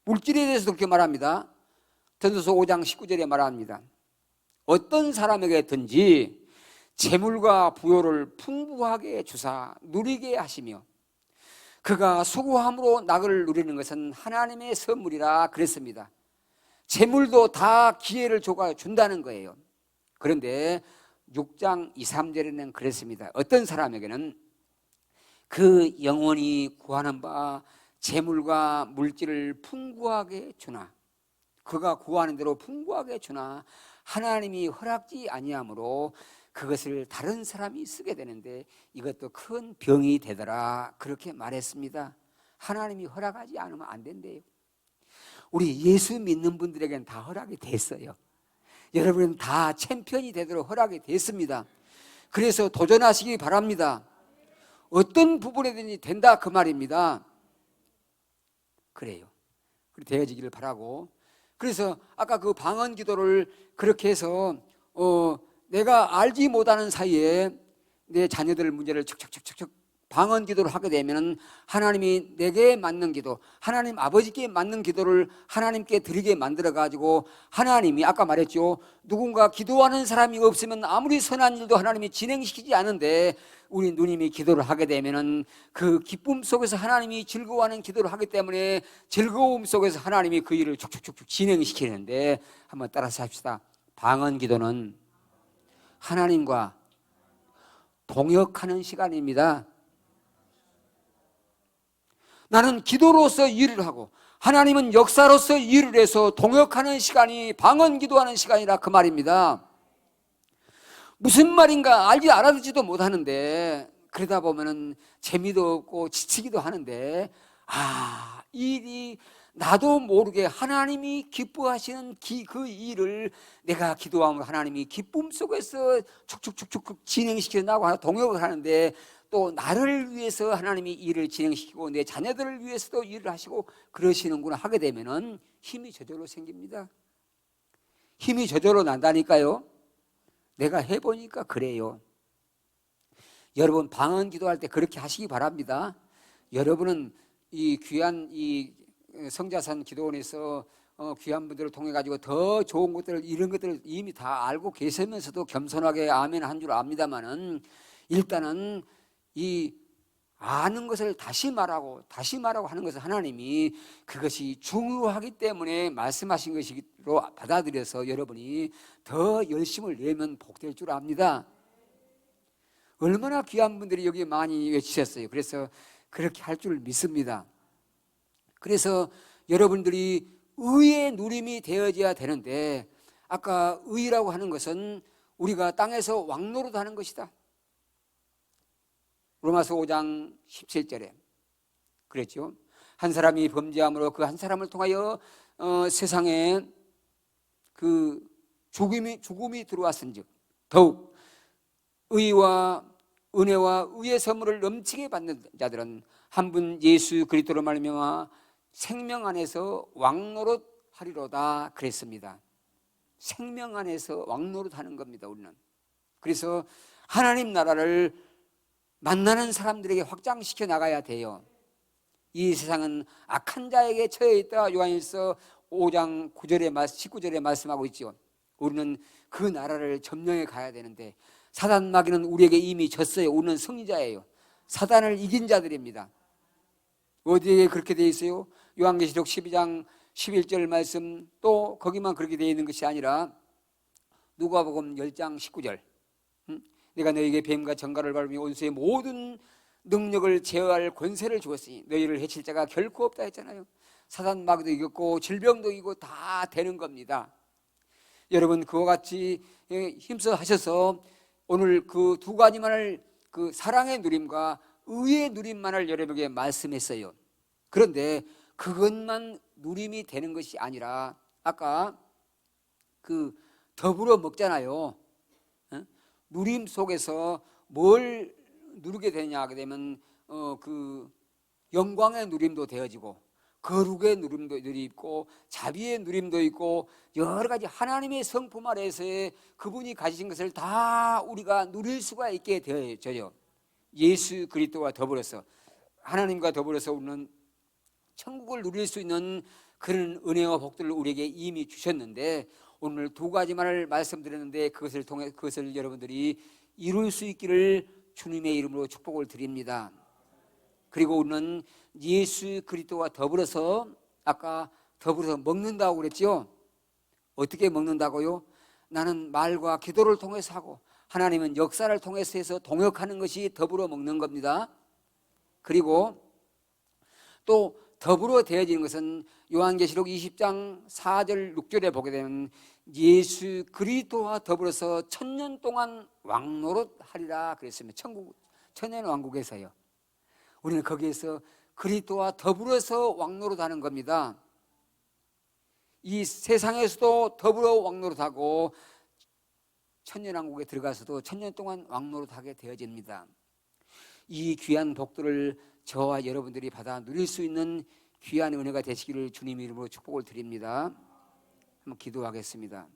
물질에 대해서도 그렇게 말합니다. 전도서 5장 19절에 말합니다. 어떤 사람에게든지 재물과 부요를 풍부하게 주사 누리게 하시며 그가 수고함으로 낙을 누리는 것은 하나님의 선물이라 그랬습니다. 재물도 다 기회를 준다는 거예요. 그런데 6장 2, 3절에는 그랬습니다. 어떤 사람에게는 그 영혼이 구하는 바 재물과 물질을 풍부하게 주나, 그가 구하는 대로 풍부하게 주나 하나님이 허락지 아니하므로 그것을 다른 사람이 쓰게 되는데 이것도 큰 병이 되더라, 그렇게 말했습니다. 하나님이 허락하지 않으면 안 된대요. 우리 예수 믿는 분들에게는 다 허락이 됐어요. 여러분은 다 챔피언이 되도록 허락이 됐습니다. 그래서 도전하시기 바랍니다. 어떤 부분에든지 된다 그 말입니다. 그래요. 되어지기를 바라고. 그래서 아까 그 방언 기도를 그렇게 해서 내가 알지 못하는 사이에 내 자녀들 문제를 척척척척 방언 기도를 하게 되면 하나님이 내게 맞는 기도, 하나님 아버지께 맞는 기도를 하나님께 드리게 만들어가지고 하나님이 아까 말했죠. 누군가 기도하는 사람이 없으면 아무리 선한 일도 하나님이 진행시키지 않은데 우리 누님이 기도를 하게 되면 그 기쁨 속에서 하나님이 즐거워하는 기도를 하기 때문에 즐거움 속에서 하나님이 그 일을 촉촉촉 진행시키는데 한번 따라서 합시다. 방언 기도는 하나님과 동역하는 시간입니다. 나는 기도로서 일을 하고 하나님은 역사로서 일을 해서 동역하는 시간이 방언 기도하는 시간이라 그 말입니다. 무슨 말인가 알아듣지도 못하는데 그러다 보면은 재미도 없고 지치기도 하는데 일이 나도 모르게 하나님이 기뻐하시는 그 일을 내가 기도하면 하나님이 기쁨 속에서 촉촉촉촉 진행시켜 나가고 동역을 하는데 또 나를 위해서 하나님이 일을 진행시키고 내 자녀들을 위해서도 일을 하시고 그러시는구나 하게 되면은 힘이 저절로 생깁니다. 힘이 저절로 난다니까요. 내가 해보니까 그래요. 여러분 방언 기도할 때 그렇게 하시기 바랍니다. 여러분은 이 귀한 이 성자산 기도원에서 귀한 분들을 통해 가지고 더 좋은 것들 이런 것들을 이미 다 알고 계시면서도 겸손하게 아멘 한 줄 압니다만은 일단은 이 아는 것을 다시 말하고 하는 것은 하나님이 그것이 중요하기 때문에 말씀하신 것으로 받아들여서 여러분이 더 열심을 내면 복될 줄 압니다. 얼마나 귀한 분들이 여기 많이 외치셨어요. 그래서 그렇게 할 줄 믿습니다. 그래서 여러분들이 의의 누림이 되어져야 되는데 아까 의라고 하는 것은 우리가 땅에서 왕노릇하는 것이다. 로마서 5장 17절에 그랬죠. 한 사람이 범죄함으로 그 한 사람을 통하여 세상에 그 죽음이 들어왔은즉 더욱 의와 은혜와 의의 선물을 넘치게 받는 자들은 한 분 예수 그리스도로 말미암아 생명 안에서 왕노릇하리로다 그랬습니다. 생명 안에서 왕노릇하는 겁니다. 우리는 그래서 하나님 나라를 만나는 사람들에게 확장시켜 나가야 돼요. 이 세상은 악한 자에게 처해 있다. 요한일서 5장 9절에 19절에 말씀하고 있죠. 우리는 그 나라를 점령해 가야 되는데 사단 마귀는 우리에게 이미 졌어요. 우리는 승리자예요. 사단을 이긴 자들입니다. 어디에 그렇게 되어 있어요? 요한계시록 12장 11절 말씀 또 거기만 그렇게 되어 있는 것이 아니라 누가복음 10장 19절. 내가 너에게 뱀과 정갈을 밟으며 원수의 모든 능력을 제어할 권세를 주었으니 너희를 해칠 자가 결코 없다 했잖아요. 사단 마귀도 이겼고 질병도 이기고 다 되는 겁니다. 여러분 그와 같이 힘써 하셔서 오늘 그 두 가지만을, 그 사랑의 누림과 의의 누림만을 여러분에게 말씀했어요. 그런데 그것만 누림이 되는 것이 아니라 아까 그 더불어 먹잖아요. 누림 속에서 뭘 누리게 되냐 하게 되면 그 영광의 누림도 되어지고 거룩의 누림도 있고 자비의 누림도 있고 여러 가지 하나님의 성품 아래에서의 그분이 가지신 것을 다 우리가 누릴 수가 있게 되어져요. 예수 그리스도와 더불어서, 하나님과 더불어서 우리는 천국을 누릴 수 있는 그런 은혜와 복들을 우리에게 이미 주셨는데, 오늘 두 가지만을 말씀드렸는데 그것을 여러분들이 이룰 수 있기를 주님의 이름으로 축복을 드립니다. 그리고 우리는 예수 그리스도와 더불어서, 아까 더불어서 먹는다고 그랬죠. 어떻게 먹는다고요? 나는 말과 기도를 통해서 하고 하나님은 역사를 통해서 해서 동역하는 것이 더불어 먹는 겁니다. 그리고 또 더불어 되어지는 것은 요한계시록 20장 4절 6절에 보게 되면 예수 그리스도와 더불어서 천년 동안 왕노릇하리라 그랬습니다. 천국 천년 왕국에서요. 우리는 거기에서 그리스도와 더불어서 왕노릇하는 겁니다. 이 세상에서도 더불어 왕노릇하고 천년왕국에 들어가서도 천년 동안 왕노릇하게 되어집니다. 이 귀한 복들을 저와 여러분들이 받아 누릴 수 있는 귀한 은혜가 되시기를 주님 이름으로 축복을 드립니다. 한번 기도하겠습니다.